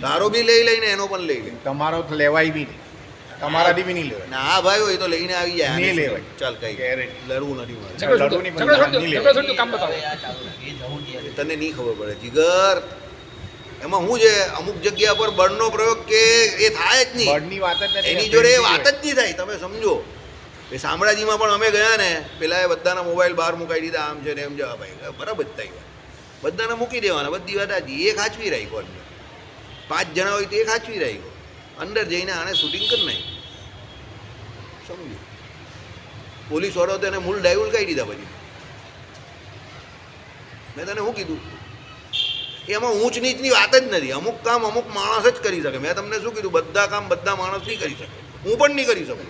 તારો બી લઈ લઈને એનો પણ લઈ લે. તમારો તો લેવાય બી નહીં, તમારાથી બી નહીં લેવાય. ના હા ભાઈ હોય તો લઈને આવી જાય. નહીં આને શું લેવાય. કહ્યું? ચાલ કઈ Guarantee. લડવું નથી મારે. ઝઘડો લડવું નહીં, છોડો, પણ ઝઘડો નહીં છોડો, લેવાય. કામ બતાવો. તને નહીં ખબર પડે જીગર. એમાં શું છે, અમુક જગ્યા પર બળનો પ્રયોગ કે એ થાય જ નહીં. બળની વાત જ નથી. એની જોડે એ વાત જ નહીં થાય. તમે સમજો એ શામળાજીમાં પણ અમે ગયા ને, પેલા એ બધાના મોબાઈલ બહાર મુકાઈ દીધા, આમ છે ને એમ છે. હા ભાઈ બરાબર જ થાય. બધાને મૂકી દેવાના, બધી વાત આજી. એ ખાચવી રાખ્યો અંદર. 5 જણા હોય તો એ ખાચવી રાખ્યો. અંદર જઈને આને શૂટિંગ કરી નાખ્યું. સમજો પોલીસ વાળો તો એને મૂળ ડાયવલ કાઢી દીધા. પછી મેં તને શું કીધું, એમાં ઊંચ નીચની વાત જ નથી. અમુક કામ અમુક માણસ જ કરી શકે. મેં તમને શું કીધું, બધા કામ બધા માણસ નહીં કરી શકે. હું પણ નહીં કરી શકું.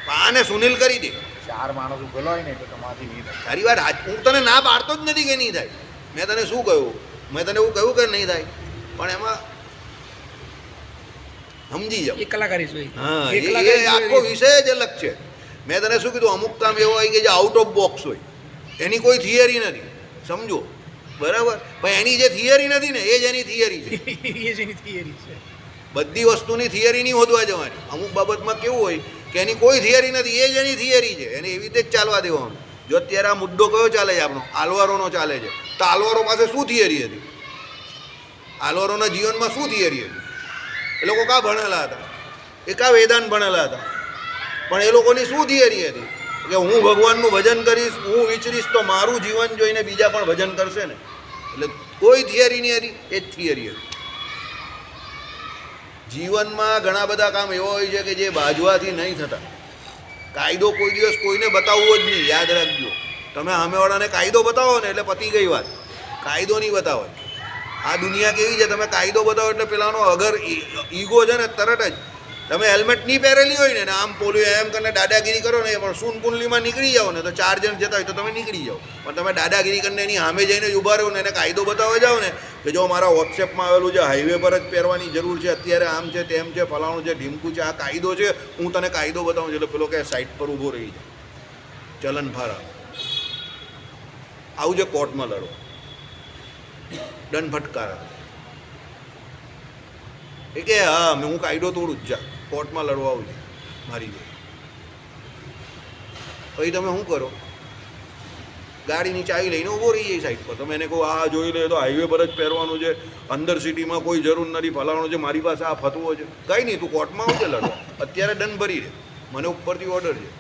પણ આને સુનિલ કરી દે. 4 માણસ ઉભેલો હોય ને તો તમારાથી નહીં થાય. તારી વાત હું તને ના પાડતો જ નથી કે નહીં થાય. મેં તને શું કહ્યું, મેં તને એવું કહ્યું કે નહીં થાય, પણ એમાં સમજી જાઓ. એ કલાકારી જોઈ. હા, એ એ કલાકારી આખો જોઈ. વિષય જ અલગ છે. મેં તને શું કીધું, અમુક કામ એવો હોય કે જે આઉટ ઓફ બોક્સ હોય, એની કોઈ થિયરી નથી. સમજો બરાબર. પણ એની જે થિયરી નથી ને, એ જ એની થિયરી છે. એ જ એની theory છે. બધી વસ્તુની થિયરી નહીં હોદવા જવાની. અમુક બાબતમાં કેવું હોય કે એની કોઈ થિયરી નથી, એ જ એની થિયરી છે. એને એવી રીતે જ ચાલવા દેવાનું. જો અત્યારે આ મુદ્દો કયો ચાલે છે આપણો, આલવારોનો ચાલે છે, તો આલવારો પાસે શું થિયરી હતી? આલવારોના જીવનમાં શું થિયરી હતી? એ લોકો કાં ભણેલા હતા? એ કાં વેદાંત ભણેલા હતા? પણ એ લોકોની શું થિયરી હતી કે હું ભગવાનનું ભજન કરીશ, હું વિચરીશ તો મારું જીવન જોઈને બીજા પણ ભજન કરશે ને. એટલે કોઈ થિયરી નહીં હતી, એ જ થિયરી હતી. જીવનમાં ઘણા બધા કામ એવા હોય છે કે જે બાજવાથી નહીં થતા. કાયદો કોઈ દિવસ કોઈને બતાવવો જ નહીં. યાદ રાખજો, તમે સામેવાળાને કાયદો બતાવો ને એટલે પતી ગઈ વાત. કાયદો નહીં બતાવો. આ દુનિયા કેવી છે, તમે કાયદો બતાવો એટલે પેલાનો અગર ઈગો છે ને તરત જ. તમે હેલ્મેટ નહીં પહેરેલી હોય ને આમ પોલ્યું એમ કરીને દાદાગીરી કરો ને, પણ સોનકુંડલીમાં નીકળી જાઓ ને તો 4 જણ જતા હોય તો તમે નીકળી જાઓ. પણ તમે દાદાગીરી કરીને એની સામે જઈને જ ઊભા રહો ને એને કાયદો બતાવવા જાઓ ને કે જો મારા વોટ્સએપમાં આવેલું છે, હાઈવે પર જ પહેરવાની જરૂર છે, અત્યારે આમ છે તેમ છે, ફલાણું છે, ઢીમકું છે, આ કાયદો છે, હું તને કાયદો બતાવું છું. એટલે પેલો કે સાઈડ પર ઊભો રહી જાય, ચલન ફારા. આવું છે કોર્ટમાં લડો, દંડ ફટકારા. એ કે હા હું કાયદો તોડું જ, જા કોર્ટમાં લડવા આવું છું મારી જોડે. પછી તમે શું કરો, ગાડીની ચાવી લઈને ઊભો રહી જાય સાઈડ પર. તમે એને કહો આ જોઈ લે તો હાઈવે પર જ પહેરવાનું છે, અંદર સિટીમાં કોઈ જરૂર નથી, ફલાણું છે, મારી પાસે આ ફતવો છે. કંઈ નહીં, તું કોર્ટમાં આવજે લડવા. અત્યારે દંડ ભરી દે, મને ઉપરથી ઓર્ડર છે.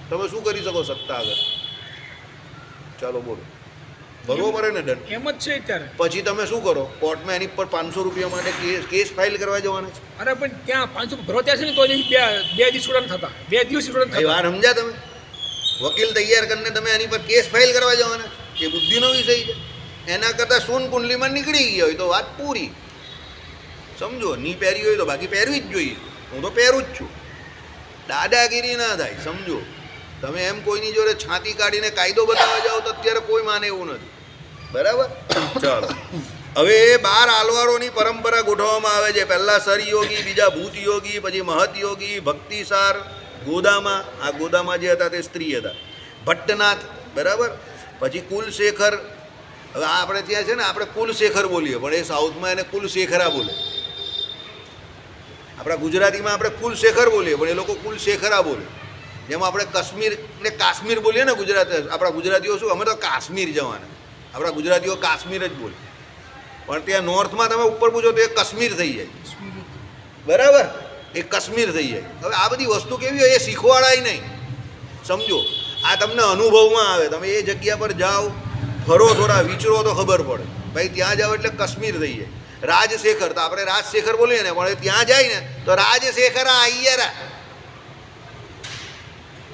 તમે શું કરી શકો સત્તા આગળ? ચાલો બોલો, ભરવો પડે ને દંડ. એમ જ છે અત્યારે. પછી તમે શું કરો, કોર્ટમાં એની પર 500 રૂપિયા માટે કેસ ફાઇલ કરવા જવાના છે. અરે પણ ત્યાં 500 ભરવા ત્યાં છે ને તો એની બે દિવસ સ્ટુડન્ટ થતા, 2 દિવસ સ્ટુડન્ટ એ થતા. વાર સમજ્યા તમે? વકીલ તૈયાર કરીને તમે એની પર કેસ ફાઇલ કરવા જવાના? એ બુદ્ધિનો વિષય છે. એના કરતાં સોનકુંડલીમાં નીકળી ગયા હોય તો વાત પૂરી. સમજો, નહીં પહેરી હોય તો બાકી પહેરવી જ જોઈએ. હું તો પહેરું જ છું. દાદાગીરી ના થાય. સમજો, તમે એમ કોઈની જોડે છાતી કાઢીને કાયદો બતાવવા જાઓ તો અત્યારે કોઈ માને એવું નથી. બરાબર? ચાલો, હવે 12 આલવારોની પરંપરા ગોઠવવામાં આવે છે. પહેલાં સરયોગી, બીજા ભૂતયોગી, પછી મહતયોગી, ભક્તિસાર, ગોદામા. આ ગોદામા જે હતા તે સ્ત્રી હતા. ભટ્ટનાથ, બરાબર. પછી કુલશેખર, હવે આપણે ત્યાં છે ને આપણે કુલશેખર બોલીએ, પણ એ સાઉથમાં એને કુલશેખરા બોલે. આપણા ગુજરાતીમાં આપણે કુલશેખર બોલીએ, પણ એ લોકો કુલશેખરા બોલે. જેમ આપણે કાશ્મીર ને કાશ્મીર બોલીએ ને આપણા ગુજરાતીઓ શું, અમે તો કાશ્મીર જવાના, આપણા ગુજરાતીઓ કાશ્મીર જ બોલે. પણ ત્યાં નોર્થમાં તમે ઉપર પૂછો તો એ કાશ્મીર થઈ જાય, બરાબર, એ કાશ્મીર થઈ જાય. હવે આ બધી વસ્તુ કેવી હોય એ શીખવાડાય નહીં, સમજો. આ તમને અનુભવમાં આવે, તમે એ જગ્યા પર જાઓ, ફરો, થોડા વિચરો તો ખબર પડે. ભાઈ ત્યાં જાઓ એટલે કાશ્મીર થઈ જાય. રાજશેખર, તો આપણે રાજશેખર બોલીએ ને, પણ ત્યાં જાય ને તો રાજશેખરા અય્યરા,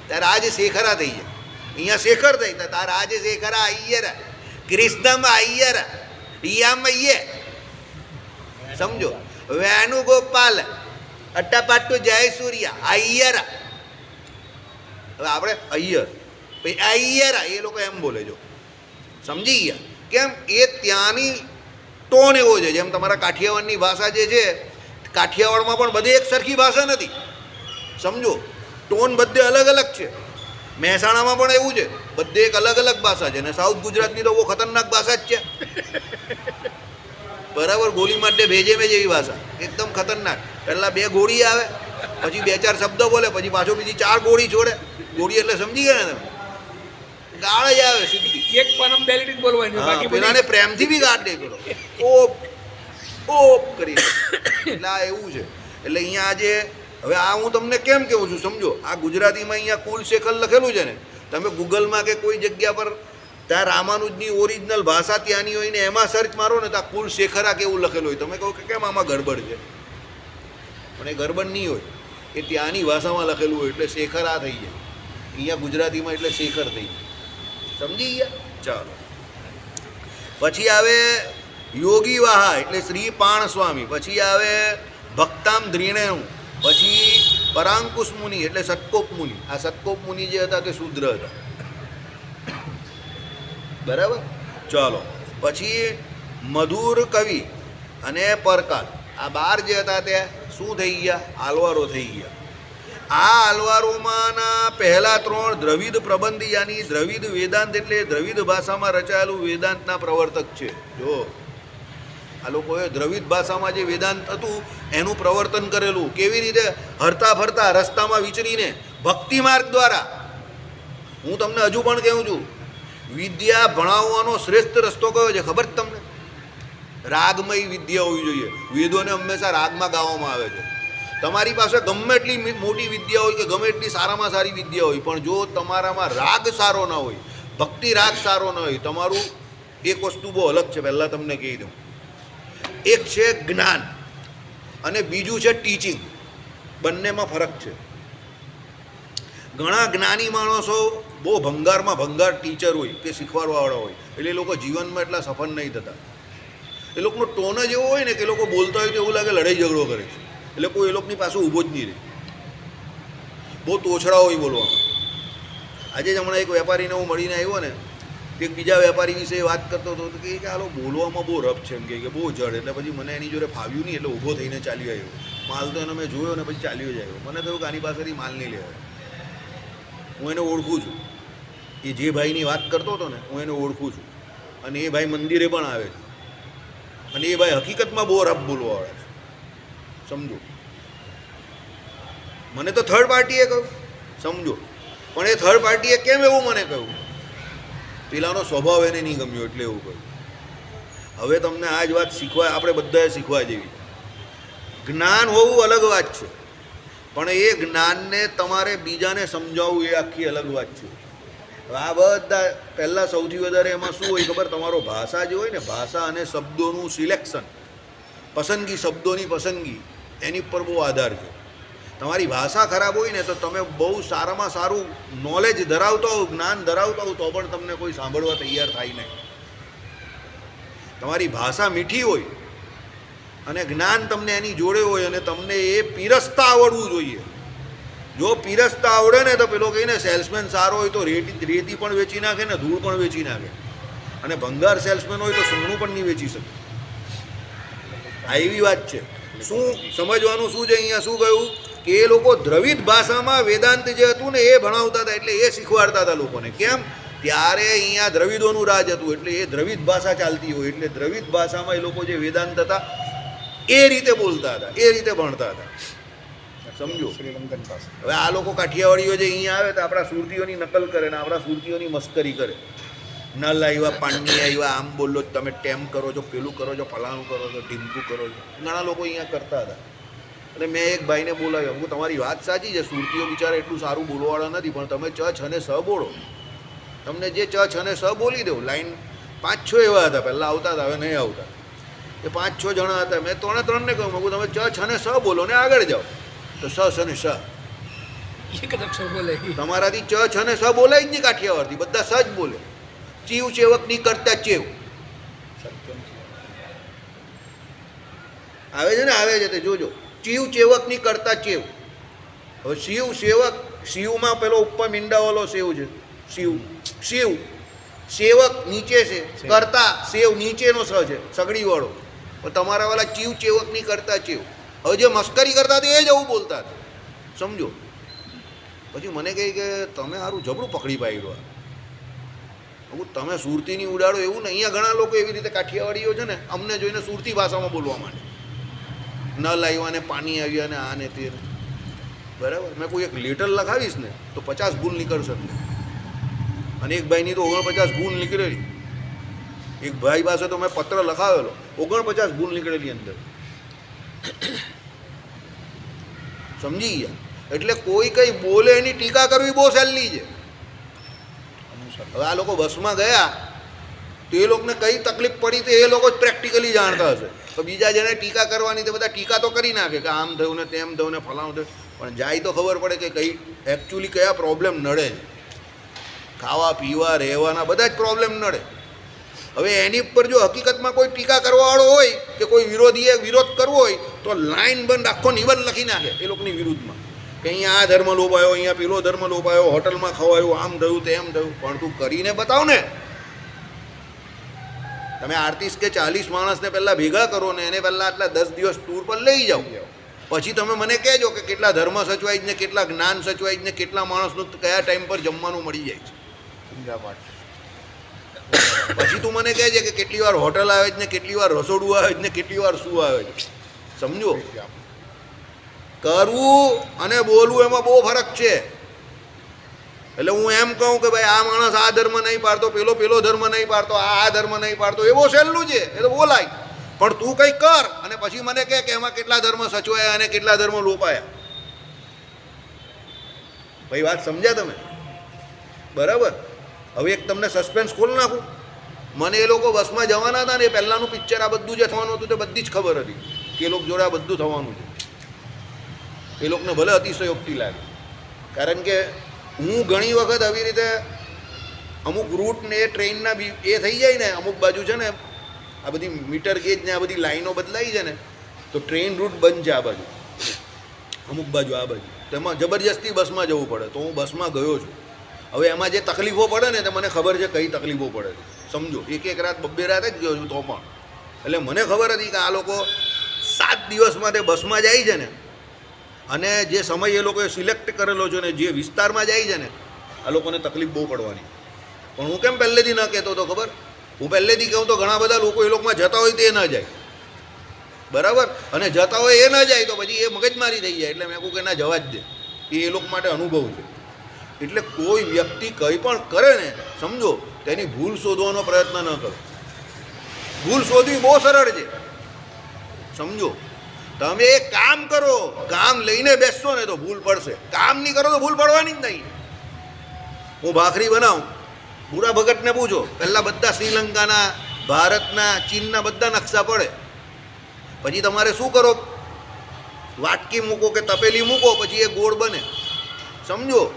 ત્યાં રાજશેખરા થઈ જાય. અહીંયા શેખર થઈ ત્યાં રાજશેખરા અય્યરા, કૃષ્ણમાં અય્યરા, ઈયામાં અય્યે, સમજો. વેણુગોપાલ અટ્ટાપાટ્ટુ જયસૂર્યા અય્યરા. હવે આપણે અય્યર, ભાઈ અય્યરા એ લોકો એમ બોલે, જો સમજી ગયા. કેમ? એ ત્યાંની ટોન એવો છે. જેમ તમારા કાઠિયાવાડની ભાષા જે છે, કાઠિયાવાડમાં પણ બધી એક સરખી ભાષા નથી, સમજો. ટોન બધે અલગ અલગ છે. મહેસાણામાં પણ એવું છે, બધે એક અલગ અલગ ભાષા છે. અને સાઉથ ગુજરાતની તો બહુ ખતરનાક ભાષા જ છે, બરાબર. ગોલી માટે ભેજે મેં જેવી ભાષા, એકદમ ખતરનાક. પહેલાં 2 ગોળી આવે, પછી 2-4 શબ્દ બોલે, પછી પાછો બીજી 4 ગોળી છોડે. ગોળી એટલે સમજી ગયા ને તમે, ગાળ જ આવે સીધી. એક પાનમ બે લીટી બોલવાની, બાકી પેલાને પ્રેમથી બી ગાળ દે પેલો, ઓપ ઓપ કરી. એટલે આ એવું છે. એટલે અહીંયા આજે હવે આ હું તમને કેમ કહું છું, સમજો. આ ગુજરાતીમાં અહીંયા કુલશેખર લખેલું છે ને, તમે ગૂગલમાં કે કોઈ જગ્યા પર ત્યાં રામાનુજની ઓરિજિનલ ભાષા ત્યાંની હોય ને એમાં સર્ચ મારો ને, ત્યાં કુલશેખરા કેવું લખેલું હોય, તમે કહો કે કેમ આમાં ગડબડ છે, પણ એ ગડબડ નહીં હોય, એ ત્યાંની ભાષામાં લખેલું હોય એટલે શેખરા થઈ જાય. અહીંયા ગુજરાતીમાં એટલે શેખર થઈ જાય, સમજી ગયા? ચાલો. પછી આવે યોગી વાહા એટલે શ્રી પાણ સ્વામી. પછી આવે ભક્તામ ધ્રીણેનું. પછી પરાંકુશ મુનિ એટલે સતકોપ મુનિ. આ સતકોપ મુનિ જે હતા તે શૂદ્ર હતા, બરાબર. ચાલો. પછી મધુર કવિ અને પરકાલ, આ 12 જે હતા તે શું થઈ ગયા? આલવારો થઈ ગયા. આ આલવારોમાંના પહેલા 3 દ્રવિડ પ્રબંધ, યાની દ્રવિડ વેદાંત એટલે દ્રવિડ ભાષામાં રચાયેલું વેદાંતના પ્રવર્તક છે. જો આ લોકોએ દ્રવિડ ભાષામાં જે વેદાંત હતું એનું પ્રવર્તન કરેલું. કેવી રીતે? હરતા ફરતા રસ્તામાં વિચરીને ભક્તિ માર્ગ દ્વારા. હું તમને હજુ પણ કહું છું, વિદ્યા ભણાવવાનો શ્રેષ્ઠ રસ્તો કયો છે ખબર તમને? રાગમય વિદ્યા હોવી જોઈએ. વેદોને હંમેશા રાગમાં ગાવામાં આવે છે. તમારી પાસે ગમે એટલી મોટી વિદ્યા હોય કે ગમે એટલી સારામાં સારી વિદ્યા હોય, પણ જો તમારામાં રાગ સારો ન હોય, ભક્તિ રાગ સારો ન હોય, તમારું એક વસ્તુ બહુ અલગ છે. પહેલાં તમને કહી દઉં, એક છે જ્ઞાન અને બીજું છે ટીચિંગ. બંનેમાં ફરક છે. ઘણા જ્ઞાની માણસો બહુ ભંગારમાં ભંગાર ટીચર હોય કે શીખવાડવાવાળા હોય, એટલે એ લોકો જીવનમાં એટલા સફળ નહીં થતા. એ લોકોનો ટોન જ એવો હોય ને કે એ લોકો બોલતા હોય તો એવું લાગે લડાઈ ઝઘડો કરે છે. એટલે કોઈ એ લોકોની પાસે ઊભો જ નહીં રહે, બહુ તોછડા હોય બોલવામાં. આજે જ હમણાં એક વેપારીને હું મળીને આવ્યો ને, એક બીજા વેપારી વિશે વાત કરતો હતો કે આ લોકો બોલવામાં બહુ રફ છે, એમ કે બહુ જડ. એટલે પછી મને એની જોડે ફાવ્યું નહીં, એટલે ઊભો થઈને ચાલ્યો આવ્યો. માલ તો એને મેં જોયો ને પછી ચાલ્યો જ આવ્યો. મને થયું કે આની પાસેથી માલ નહીં લેવાય. હું એને ઓળખું છું, એ જે ભાઈની વાત કરતો હતો ને હું એને ઓળખું છું, અને એ ભાઈ મંદિરે પણ આવે છે, અને એ ભાઈ હકીકતમાં બહુ રફ બોલવાવાળા છે, સમજો. મને તો થર્ડ પાર્ટીએ કહ્યું, સમજો. પણ એ થર્ડ પાર્ટીએ કેમ એવું મને કહ્યું? પેલાનો સ્વભાવ એને નહીં ગમ્યો એટલે એવું કહ્યું. હવે તમને આ જ વાત શીખવા, આપણે બધાએ શીખવા જેવી. જ્ઞાન હોવું અલગ વાત છે, પણ એ જ્ઞાનને તમારે બીજાને સમજાવવું એ આખી અલગ વાત છે. આ બધા પહેલાં સૌથી વધારે એમાં શું હોય ખબર? તમારો ભાષા જે હોય ને, ભાષા અને શબ્દોનું સિલેક્શન, પસંદગી, શબ્દોની પસંદગી, એની પર બહુ આધાર છે. તમારી ભાષા ખરાબ હોય ને તો તમે બહુ સારામાં સારું નોલેજ ધરાવતા હો, જ્ઞાન ધરાવતા હો, તો પણ તમને કોઈ સાંભળવા તૈયાર થાય નહીં. તમારી ભાષા મીઠી હોય અને જ્ઞાન તમને એની જોડે હોય અને તમને એ પીરસતા આવડવું જોઈએ. જો પીરસતા આવડે ને તો પેલો કહીને સેલ્સમેન સારો હોય તો રેતી પણ વેચી નાખે ને ધૂળ પણ વેચી નાખે, અને ભંગાર સેલ્સમેન હોય તો સોનું પણ નહીં વેચી શકે. આ એવી વાત છે. શું સમજવાનું શું છે અહીંયા? શું કહ્યું કે એ લોકો દ્રવિડ ભાષામાં વેદાંત જે હતું ને એ ભણાવતા હતા, એટલે એ શીખવાડતા હતા લોકોને. કેમ? ત્યારે અહીંયા દ્રવિડોનું રાજ હતું, એટલે એ દ્રવિડ ભાષા ચાલતી હોય, એટલે દ્રવિડ ભાષામાં એ લોકો જે વેદાંત હતા એ રીતે બોલતા હતા, એ રીતે ભણતા હતા. સમજો. શ્રીલંકન પાસે હવે આ લોકો કાઠિયાવાડીઓ જે અહીંયા આવે તો આપણા સુરતીઓની નકલ કરે ને આપણા સુરતીઓની મસ્કરી કરે. નલ આવ્યા, પાણી આવ્યા, આમ બોલો તમે, ટેમ કરો છો, પેલું કરો છો, ફલાણું કરો છો, ઢીમકું કરો છો. ઘણા લોકો અહીંયા કરતા હતા. એટલે મેં એક ભાઈને બોલાવ્યો, હું તમારી વાત સાચી છે, સુરતીઓ બિચારા એટલું સારું બોલવાવાળા નથી, પણ તમે ચ છ અને સ બોલો, તમને જે ચ છ અને સ બોલી દઉં. લાઈન 5-6 એવા હતા, પહેલાં આવતા હતા, હવે નહીં આવતા. એ 5-6 જણા હતા. મેં 3-3ને કહ્યું, મેં તમે ચ છ અને સ બોલો ને આગળ જાઓ. તો સ અને સ એક જ અક્ષર બોલે તમારાથી ચ છ અને સ બોલાય જ નહીં કાઠિયાવાડથી, બધા સ જ બોલે. ચીવ ચેવકની કરતા ચેવ સત્યમ આવે છે ને, આવે છે તે જોજો. ચીવ ચેવકની કરતા ચેવ. હવે શિવ સેવક, શિવમાં પેલો ઉપર મીંડાવાળો સેવ છે, શિવ શિવ સેવક નીચે છે, કરતા સેવ નીચેનો સ છે, સગડીવાળો. પણ તમારા વાળા ચીવ ચેવકની કરતા ચેવ. હવે જે મસ્કરી કરતા હતા એ જ આવું બોલતા હતા. સમજો. પછી મને કહે કે તમે સારું જબરું પકડી પાડ્યું. હું તમે સુરતીની ઉડાડો એવું ને. અહીંયા ઘણા લોકો એવી રીતે કાઠિયાવાડીઓ છે ને, અમને જોઈને સુરતી ભાષામાં બોલવા માંડે. નલ આવ્યા ને પાણી આવ્યા ને આ ને તે. બરાબર. મેં કોઈ એક લેટર લખાવીશ ને તો 50 ભૂલ નીકળશે. અને એક ભાઈની તો 49 ભૂલ નીકળેલી. એક ભાઈ પાસે તો મેં પત્ર લખાવેલો, 49 ભૂલ નીકળેલી અંદર. સમજી ગયા? એટલે કોઈ કંઈ બોલે એની ટીકા કરવી બહુ સહેલી છે. હવે આ લોકો બસમાં ગયા તો એ લોકોને કઈ તકલીફ પડી તો એ લોકો જ પ્રેક્ટિકલી જાણતા હશે. તો બીજા જેને ટીકા કરવાની તે બધા ટીકા તો કરી નાખે કે આમ થયું ને તેમ થયું ને ફલાણું થયું. પણ જાય તો ખબર પડે કે કઈ એકચ્યુઅલી કયા પ્રોબ્લેમ નડે છે. ખાવા પીવા રહેવાના બધા જ પ્રોબ્લેમ નડે. હવે એની ઉપર જો હકીકતમાં કોઈ ટીકા કરવાવાળો હોય કે કોઈ વિરોધીએ વિરોધ કરવો હોય તો લાઈન બંધ આખો નિબંધ લખી નાખે એ લોકોની વિરુદ્ધમાં કે અહીંયા આ ધર્મ લોપાયો, અહીંયા પેલો ધર્મ લોપાયો, હોટલમાં ખવાયું, આમ થયું તેમ થયું. પણ તું કરીને બતાવ ને. તમે 38 કે 40 માણસને પહેલાં ભેગા કરો ને એને પહેલાં આટલા 10 દિવસ ટૂર પર લઈ જાઓ. પછી તમે મને કહેજો કે કેટલા ધર્મ સચવાય જ ને, કેટલા જ્ઞાન સચવાય જ ને, કેટલા માણસનું કયા ટાઈમ પર જમવાનું મળી જાય છે. પૂજા પાઠ પછી તું મને કહેજે કે કેટલી વાર હોટલ આવે છે ને, કેટલી વાર રસોડું આવે છે ને, કેટલી વાર શું આવે છે. સમજો. કરવું અને બોલવું એમાં બહુ ફરક છે. એટલે હું એમ કહું કે ભાઈ આ માણસ આ ધર્મ નહીં પાડતો, પેલો ધર્મ નહીં પાડતો, આ ધર્મ નહીં પાડતો, એ બહુ સહેલું છે, એ તો બોલાય. પણ તું કંઈ કર અને પછી મને કહે કે એમાં કેટલા ધર્મ સચવાયા અને કેટલા ધર્મ લોપાયા. ભાઈ વાત સમજ્યા તમે? બરાબર. હવે એક તમને સસ્પેન્સ ખોલ નાખું. મને એ લોકો બસમાં જવાના હતા ને એ પહેલાંનું પિક્ચર આ બધું જે થવાનું હતું તે બધી જ ખબર હતી કે એ લોકો જોડે આ બધું થવાનું છે. એ લોકોને ભલે અતિશયોક્તિ લાગે, કારણ કે હું ઘણી વખત આવી રીતે અમુક રૂટ ને એ ટ્રેનના બી એ થઈ જાય ને, અમુક બાજુ છે ને આ બધી મીટર ગેજ ને આ બધી લાઈનો બદલાઈ છે ને તો ટ્રેન રૂટ બંધ છે આ બાજુ, અમુક બાજુ આ બાજુ. તેમાં જબરજસ્તી બસમાં જવું પડે. તો હું બસમાં ગયો છું. હવે એમાં જે તકલીફો પડે ને તે મને ખબર છે કઈ તકલીફો પડે છે. સમજો. એક રાત 2 રાત જ ગયો છું તો પણ. એટલે મને ખબર હતી કે આ લોકો 7 દિવસમાં તે બસમાં જાય છે ને, અને જે સમય એ લોકોએ સિલેક્ટ કરેલો છે ને જે વિસ્તારમાં જાય છે ને આ લોકોને તકલીફ બહુ પડવાની. પણ હું કેમ પહેલેથી ન કહેતો હતો ખબર? હું પહેલેથી કહું તો ઘણા બધા લોકો એ લોકોમાં જતા હોય તે ન જાય. બરાબર. અને જતા હોય એ ન જાય તો પછી એ મગજમારી થઈ જાય. એટલે મેં કહું કે ના જવા જ દે, એ લોકો માટે અનુભવ છે. એટલે કોઈ વ્યક્તિ કંઈ પણ કરે ને સમજો તેની ભૂલ શોધવાનો પ્રયત્ન ન કરો. ભૂલ શોધવી બહુ સરળ છે. સમજો. તમે એક કામ કરો, કામ લઈને બેસશો ને તો ભૂલ પડશે. કામ નહીં કરો તો ભૂલ પડવાની જ નહીં. હું ભાખરી બનાવું, ભૂરા ભગતને પૂછો, પહેલાં બધા શ્રીલંકાના, ભારતના, ચીનના બધા નકશા પડે. પછી તમારે શું કરો? વાટકી મૂકો કે તપેલી મૂકો, પછી એ ગોળ બને. સમજો.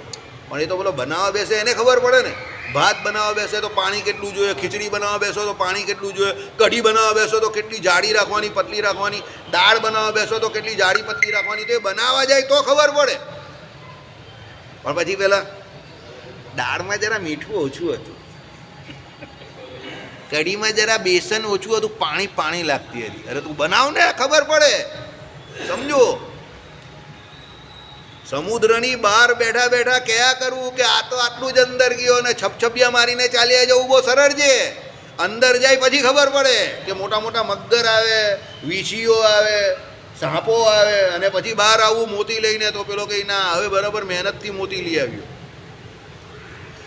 પણ એ તો બોલો બનાવવા બેસે એને ખબર પડે ને. ભાત બનાવવા બેસે તો પાણી કેટલું જોઈએ, ખીચડી બનાવવા બેસો તો પાણી કેટલું જોઈએ, કઢી બનાવવા બેસો તો કેટલી જાડી રાખવાની, પતલી રાખવાની, દાળ બનાવવા બેસો તો કેટલી જાડી પતલી રાખવાની. તો એ બનાવવા જાય તો ખબર પડે. પણ પછી પેલા દાળમાં જરા મીઠું ઓછું હતું, કઢીમાં જરા બેસન ઓછું હતું, પાણી પાણી લાગતી હતી. અરે તું બનાવ ને ખબર પડે. સમજો. સમુદ્રની બહાર બેઠા બેઠા કયા કરવું કે આ તો આટલું જ અંદર ગયો ને છપછપિયા મારીને ચાલ્યા જવું બહુ સરળ છે. અંદર જાય પછી ખબર પડે કે મોટા મોટા મગર આવે, વીછીઓ આવે, સાપો આવે, અને પછી બહાર આવવું મોતી લઈને, તો પેલો કંઈ ના હવે બરાબર મહેનતથી મોતી લઈ આવ્યો.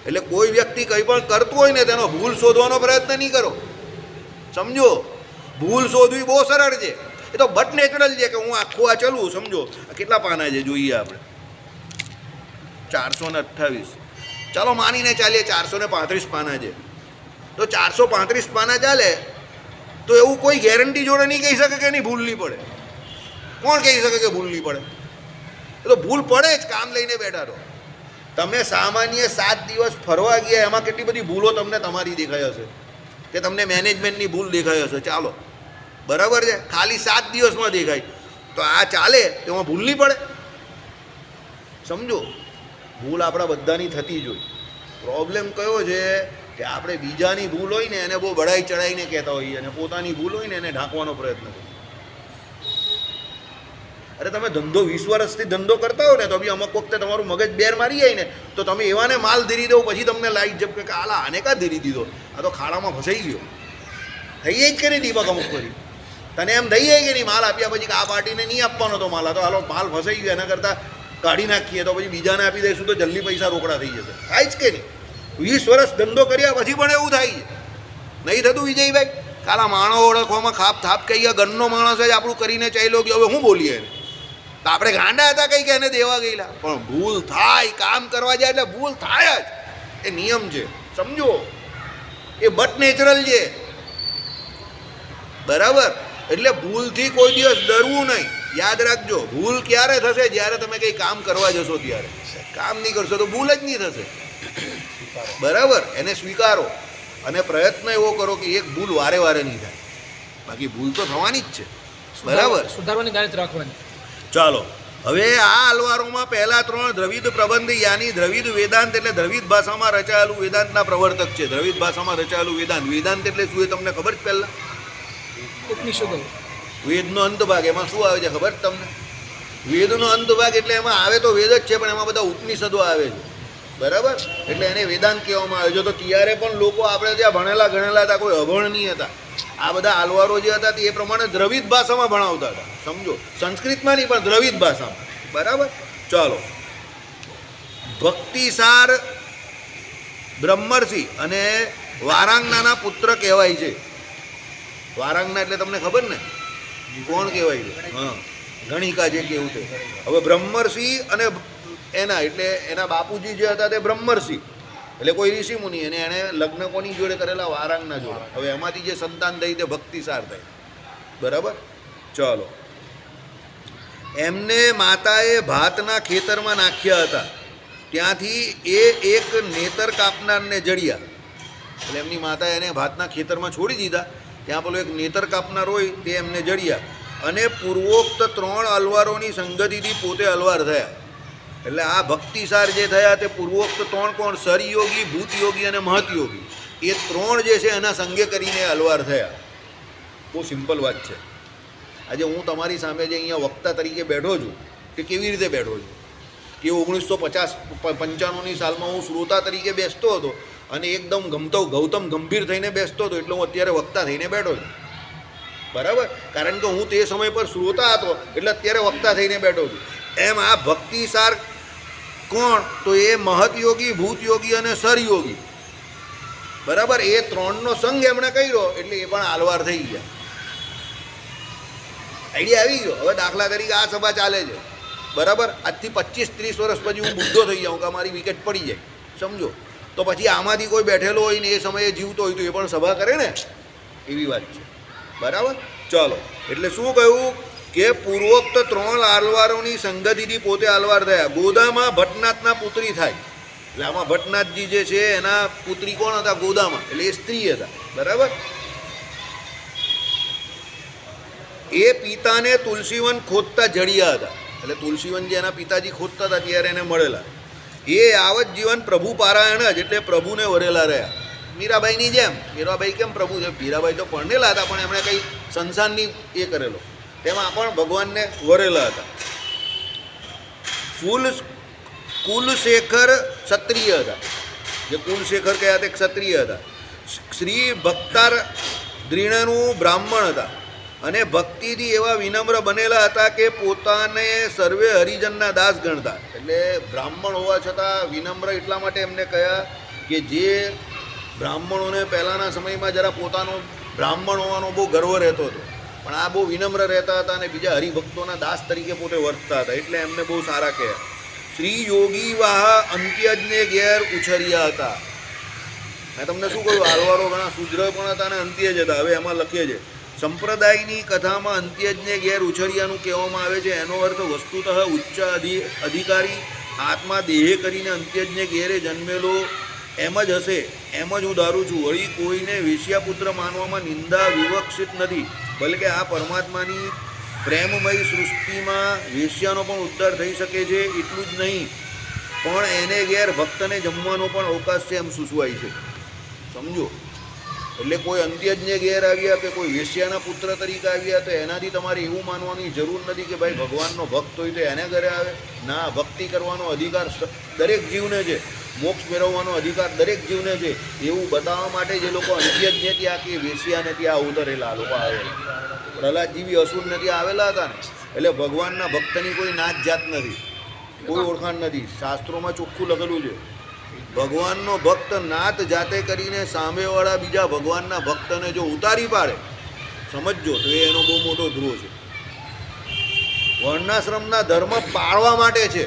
એટલે કોઈ વ્યક્તિ કંઈ પણ કરતું હોય ને તેનો ભૂલ શોધવાનો પ્રયત્ન નહીં કરો. સમજો, ભૂલ શોધવી બહુ સરળ છે. એ તો બટ નેચરલ છે કે હું આખું આ ચલું. સમજો કેટલા પાના છે જોઈએ આપણે, 428. ચાલો માનીને ચાલીએ 435 પાના છે. તો 435 પાના ચાલે તો એવું કોઈ ગેરંટી જોડે નહીં કહી શકે કે એની ભૂલ નહીં પડે. કોણ કહી શકે કે ભૂલ નહીં પડે? એ તો ભૂલ પડે જ. કામ લઈને બેઠા રહો. તમે સામાન્ય 7 દિવસ ફરવા ગયા, એમાં કેટલી બધી ભૂલો તમને તમારી દેખાઈ હશે, કે તમને મેનેજમેન્ટની ભૂલ દેખાઈ હશે. ચાલો બરાબર છે, ખાલી 7 દિવસમાં દેખાય. તો આ ચાલે તેમાં ભૂલ નહીં પડે. સમજો, ભૂલ આપણા બધાની થતી જ હોય. પ્રોબ્લેમ કયો છે કે આપણે બીજાની ભૂલ હોય ને એને બહુ બડાઈ ચડાઈને કહેતા હોઈએ, અને પોતાની ભૂલ હોય ને એને ઢાંકવાનો પ્રયત્ન કરીએ. અરે તમે ધંધો 20 વર્ષથી ધંધો કરતા હો ને તો બી અમુક વખતે તમારું મગજ બેર મારી જાય ને તો તમે એવાને માલ ધીરી દો, પછી તમને લાઈટ જપ કે આલા આને કાં ધીરી દીધો, આ તો ખાડામાં ફસાઈ ગયો. થઈ જાય જ કરી દીપક અમુક કરી. તને એમ થઈ જાય કે નહીં, માલ આપ્યા પછી કે આ પાર્ટીને નહીં આપવાનો તો માલ, આ તો હાલો માલ ફસાઈ ગયો, એના કરતાં કાઢી નાખીએ તો પછી બીજાને આપી દઈશું તો જલ્દી પૈસા રોકડા થઈ જશે. થાય જ કે નહીં? 20 વર્ષ ધંધો કર્યા પછી પણ એવું થાય છે. નહીં થતું વિજયભાઈ? કાલા માણો ઓળખવામાં ખાપ થાપ કહી ગયા, ગનનો માણસ જ આપણું કરીને ચાલ્યો ગયો, હવે શું બોલીએ એને? તો આપણે ગાંડા હતા કંઈક એને દેવા ગયેલા. પણ ભૂલ થાય, કામ કરવા જાય એટલે ભૂલ થાય જ. એ નિયમ છે, સમજો. એ બટ નેચરલ છે, બરાબર? એટલે ભૂલથી કોઈ દિવસ ડરવું નહીં. યાદ રાખજો, ભૂલ ક્યારે થશે? જ્યારે તમે કંઈ કામ કરવા જશો ત્યારે. કામ નહીં કરશો તો ભૂલ જ નહીં થશે. બરાબર? એને સ્વીકારો અને પ્રયત્ન એવો કરો કે એક ભૂલ વારે વારે નહીં થાય. બાકી ભૂલ તો થવાની જ છે, બરાબર? સુધારવાની ગાણિત રાખવાની. ચાલો, હવે આ અલવારોમાં પહેલા 3 દ્રવિડ પ્રબંધ, યાની દ્રવિડ વેદાંત એટલે દ્રવિડ ભાષામાં રચાયેલું વેદાંતના પ્રવર્તક છે. દ્રવિડ ભાષામાં રચાયેલું વેદાંત. વેદાંત એટલે શું એ તમને ખબર જ? પહેલાં ઉપનિષદો, વેદનો અંત ભાગ. એમાં શું આવે છે ખબર તમને? વેદનો અંત ભાગ એટલે એમાં આવે તો વેદ જ છે, પણ એમાં બધા ઉપનિષદો આવે છે. બરાબર? એટલે એને વેદાંત કહેવામાં આવે છે. તો ત્યારે પણ લોકો આપણે ત્યાં ભણેલા ગણેલા હતા, કોઈ અભણ નહીં હતા. આ બધા આલવારો જે હતા તે એ પ્રમાણે દ્રવિડ ભાષામાં ભણાવતા હતા. સમજો, સંસ્કૃતમાં નહીં પણ દ્રવિડ ભાષામાં. બરાબર? ચાલો, ભક્તિસાર બ્રહ્મર્ષિ અને વારાંગનાના પુત્ર કહેવાય છે. વારાંગના એટલે તમને ખબર ને કોણ કહેવાય છે? હા, ગણિકા જે કેવું છે. હવે બ્રહ્મર્ષિ અને એના એટલે એના બાપુજી જે હતા તે બ્રહ્મર્ષિ એટલે કોઈ ઋષિ મુનિ, અને એણે લગ્ન કોની જોડે કરેલા? વારાંગના જોડે. હવે એમાંથી જે સંતાન થઈ તે ભક્તિસાર થાય. બરાબર? ચાલો, એમને માતાએ ભાતના ખેતરમાં નાખ્યા હતા. ત્યાંથી એ એક નેતર કાપનારને જડ્યા. એટલે એમની માતાએ એને ભાતના ખેતરમાં છોડી દીધા. ત્યાં પેલો એક નેતર કાપનાર હોય તે એમને જડ્યા, અને પૂર્વોક્ત 3 અલવારોની સંગતિથી પોતે અલવાર થયા. એટલે આ ભક્તિસાર જે થયા તે પૂર્વોક્ત 3 કોણ? સરયોગી, ભૂતયોગી અને મહતયોગી. એ 3 જે છે એના સંગે કરીને અલવાર થયા. બહુ સિમ્પલ વાત છે. આજે હું તમારી સામે જે અહીંયા વક્તા તરીકે બેઠો છું તે કેવી રીતે બેઠો છું? કે 1995ની સાલમાં હું શ્રોતા તરીકે બેસતો હતો, અને એકદમ ગૌતમ ગંભીર થઈને બેસતો હતો, એટલે હું અત્યારે વક્તા થઈને બેઠો છું. બરાબર? કારણ કે હું તે સમય પર શ્રોતા હતો એટલે અત્યારે વક્તા થઈને બેઠો છું. એમ આ ભક્તિસાર કોણ? તો એ મહતયોગી, ભૂતયોગી અને સરયોગી. બરાબર? એ 3નો સંગ એમણે કર્યો એટલે એ પણ આલવાર થઈ ગયા. આઈડિયા આવી ગયો? હવે દાખલા તરીકે આ સભા ચાલે છે, બરાબર? આજથી 25-30 વર્ષ પછી હું બુદ્ધો થઈ જાઉં કે મારી વિકેટ પડી જાય, સમજો, તો પછી આમાંથી કોઈ બેઠેલો હોય ને એ સમયે જીવતો હોય તો એ પણ સભા કરે ને, એવી વાત છે. બરાબર? ચાલો, એટલે શું કહ્યું કે પૂર્વોક્ત 3 આલવારોની સંગતિથી પોતે આલવાર થયા. ગોદામાં ભટ્ટનાથના પુત્રી થાય. એટલે આમાં ભટ્ટનાથજી જે છે એના પુત્રી કોણ હતા? ગોદામાં. એટલે એ સ્ત્રી હતા. બરાબર? એ પિતાને તુલસીવન ખોદતા જડ્યા હતા. એટલે તુલસીવન જે એના પિતાજી ખોદતા હતા ત્યારે એને મળેલા. એ આવત જીવન પ્રભુ પારાયણ જ, એટલે પ્રભુને વરેલા રહ્યા. મીરાબાઈની જેમ. મીરાબાઈ કેમ પ્રભુ છે? મીરાબાઈ તો પરણેલા હતા, પણ એમણે કંઈ સંસારની એ કરેલો, તેમાં પણ ભગવાનને વરેલા હતા. કુલશેખર ક્ષત્રિય હતા. જે કુલશેખર કયા તે ક્ષત્રિય હતા. શ્રી ભક્તાર દ્રીણનું બ્રાહ્મણ હતા અને ભક્તિથી એવા વિનમ્ર બનેલા હતા કે પોતાને સર્વે હરિજનના દાસ ગણતા. એટલે બ્રાહ્મણ હોવા છતાં વિનમ્ર એટલા માટે એમને કહ્યા કે જે બ્રાહ્મણોને પહેલાંના સમયમાં જરા પોતાનો બ્રાહ્મણ હોવાનો બહુ ગર્વ રહેતો હતો, પણ આ બહુ વિનમ્ર રહેતા હતા અને બીજા હરિભક્તોના દાસ તરીકે પોતે વર્તતા હતા, એટલે એમને બહુ સારા કહ્યા. શ્રી યોગી વાહ અંત્યજને ઘેર ઉછર્યા હતા. મેં તમને શું કહ્યું, આલવારો ઘણા શુદ્ર પણ હતા અને અંત્યજ હતા. હવે એમાં લખીએ છે સંપ્રદાયની કથામાં અંત્યજને ઘેર ઉછરિયાનું કહેવામાં આવે છે. એનો અર્થ વસ્તુતઃ ઉચ્ચ અધિકારી આત્મા દેહે કરીને અંત્યજને ઘેરે જન્મેલો એમ જ હશે, એમ જ હું ધારું છું. વળી કોઈને વેશ્યાપુત્ર માનવામાં નિંદા વિવક્ષિત નથી, બલકે આ પરમાત્માની પ્રેમમય સૃષ્ટિમાં વેશ્યાનો પણ ઉદ્ધાર થઈ શકે છે. એટલું જ નહીં, પણ એને ઘેર ભક્તને જમવાનો પણ અવકાશ છે એમ સૂચવાય છે. સમજો, એટલે કોઈ અંત્યજને ઘેર આવ્યા કે કોઈ વેશ્યાના પુત્ર તરીકે આવ્યા તો એનાથી તમારે એવું માનવાની જરૂર નથી કે ભાઈ ભગવાનનો ભક્ત હોય તો એને ઘરે આવે. ના, ભક્તિ કરવાનો અધિકાર દરેક જીવને છે, મોક્ષ મેળવવાનો અધિકાર દરેક જીવને છે. એવું બતાવવા માટે જે લોકો અંત્યજને ત્યાં કે વેશ્યાને ત્યાં અવતરેલા લોકો આવેલા, પ્રહલાદજી અસુરને ત્યાં આવેલા હતા ને. એટલે ભગવાનના ભક્તની કોઈ નાત જાત નથી, કોઈ ઓળખાણ નથી. શાસ્ત્રોમાં ચોખ્ખું લખેલું છે, ભગવાનનો ભક્ત નાત જાતે કરીને સામેવાળા બીજા ભગવાનના ભક્તને જો ઉતારી પાડે, સમજજો તો એનો બહુ મોટો ધ્રુવ છે. વર્ણાશ્રમના ધર્મ પાળવા માટે છે,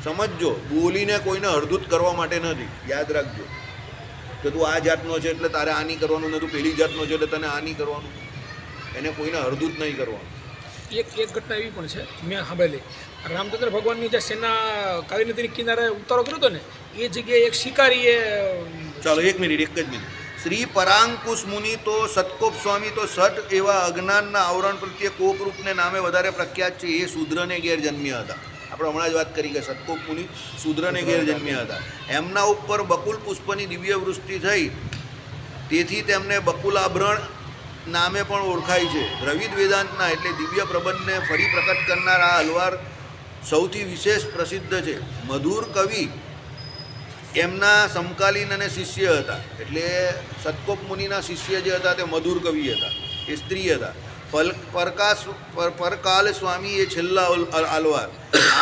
સમજજો, બોલીને કોઈને અડધૂત કરવા માટે નથી. યાદ રાખજો કે તું આ જાતનો છે એટલે તારે આ નહીં કરવાનું, ને તું પેલી જાતનો છે એટલે તને આ નહીં કરવાનું. એને કોઈને અડધૂત નહીં કરવાનું. એક ઘટના એવી પણ છે, મેં સાંભળેલી. રામચંદ્ર ભગવાનની જે સેના કાવેરી નદીની કિનારે ઉતારો કર્યો હતો ને, એ જગ્યાએ એક શિકારીએ ચાલો એક જ મિનિટ. શ્રી પરાંકુશ મુનિ તો સતકોપ સ્વામી તો સટ એવા અજ્ઞાનના આવરણ પ્રત્યે કોપરૂપને નામે વધારે પ્રખ્યાત છે. એ શૂદ્રને ઘેર જન્મ્યા હતા. આપણે હમણાં જ વાત કરી કે સતકોપ મુનિ શૂદ્રને ઘેર જન્મ્યા હતા. એમના ઉપર બકુલ પુષ્પની દિવ્ય વૃષ્ટિ થઈ, તેથી તેમને બકુલાભરણ નામે પણ ઓળખાય છે. દ્રવિડ વેદાંતના એટલે દિવ્ય પ્રબંધને ફરી પ્રકટ કરનાર આ હલવાર સૌથી વિશેષ પ્રસિદ્ધ છે. મધુર કવિ એમના સમકાલીન અને શિષ્ય હતા. એટલે સતકોપ મુનિના શિષ્ય જે હતા તે મધુર કવિ હતા, એ સ્ત્રી હતા. પરકાલ સ્વામી એ છેલ્લા આલવાર.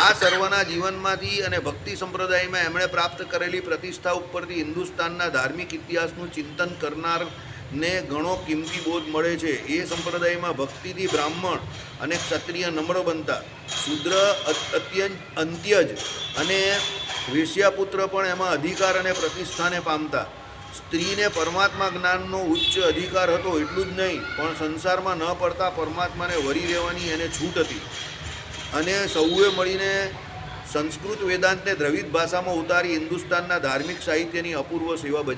આ સર્વના જીવનમાંથી અને ભક્તિ સંપ્રદાયમાં એમણે પ્રાપ્ત કરેલી પ્રતિષ્ઠા ઉપરથી હિન્દુસ્તાનના ધાર્મિક ઇતિહાસનું ચિંતન કરનારને ઘણો કિંમતી બોધ મળે છે. એ સંપ્રદાયમાં ભક્તિથી બ્રાહ્મણ અને ક્ષત્રિય નમ્ર બનતા, શુદ્ર અંત્યજ અને વેશ્યાપુત્ર પણ એમાં અધિકાર અને પ્રતિષ્ઠાને પામતા. સ્ત્રીને પરમાત્મા જ્ઞાનનો ઉચ્ચ અધિકાર હતો. એટલું જ નહીં, પણ સંસારમાં ન પડતા પરમાત્માને વરી રહેવાની એને છૂટ હતી. અને સૌએ મળીને સંસ્કૃત વેદાંતને દ્રવિડ ભાષામાં ઉતારી હિન્દુસ્તાનના ધાર્મિક સાહિત્યની અપૂર્વ સેવા બજાવી.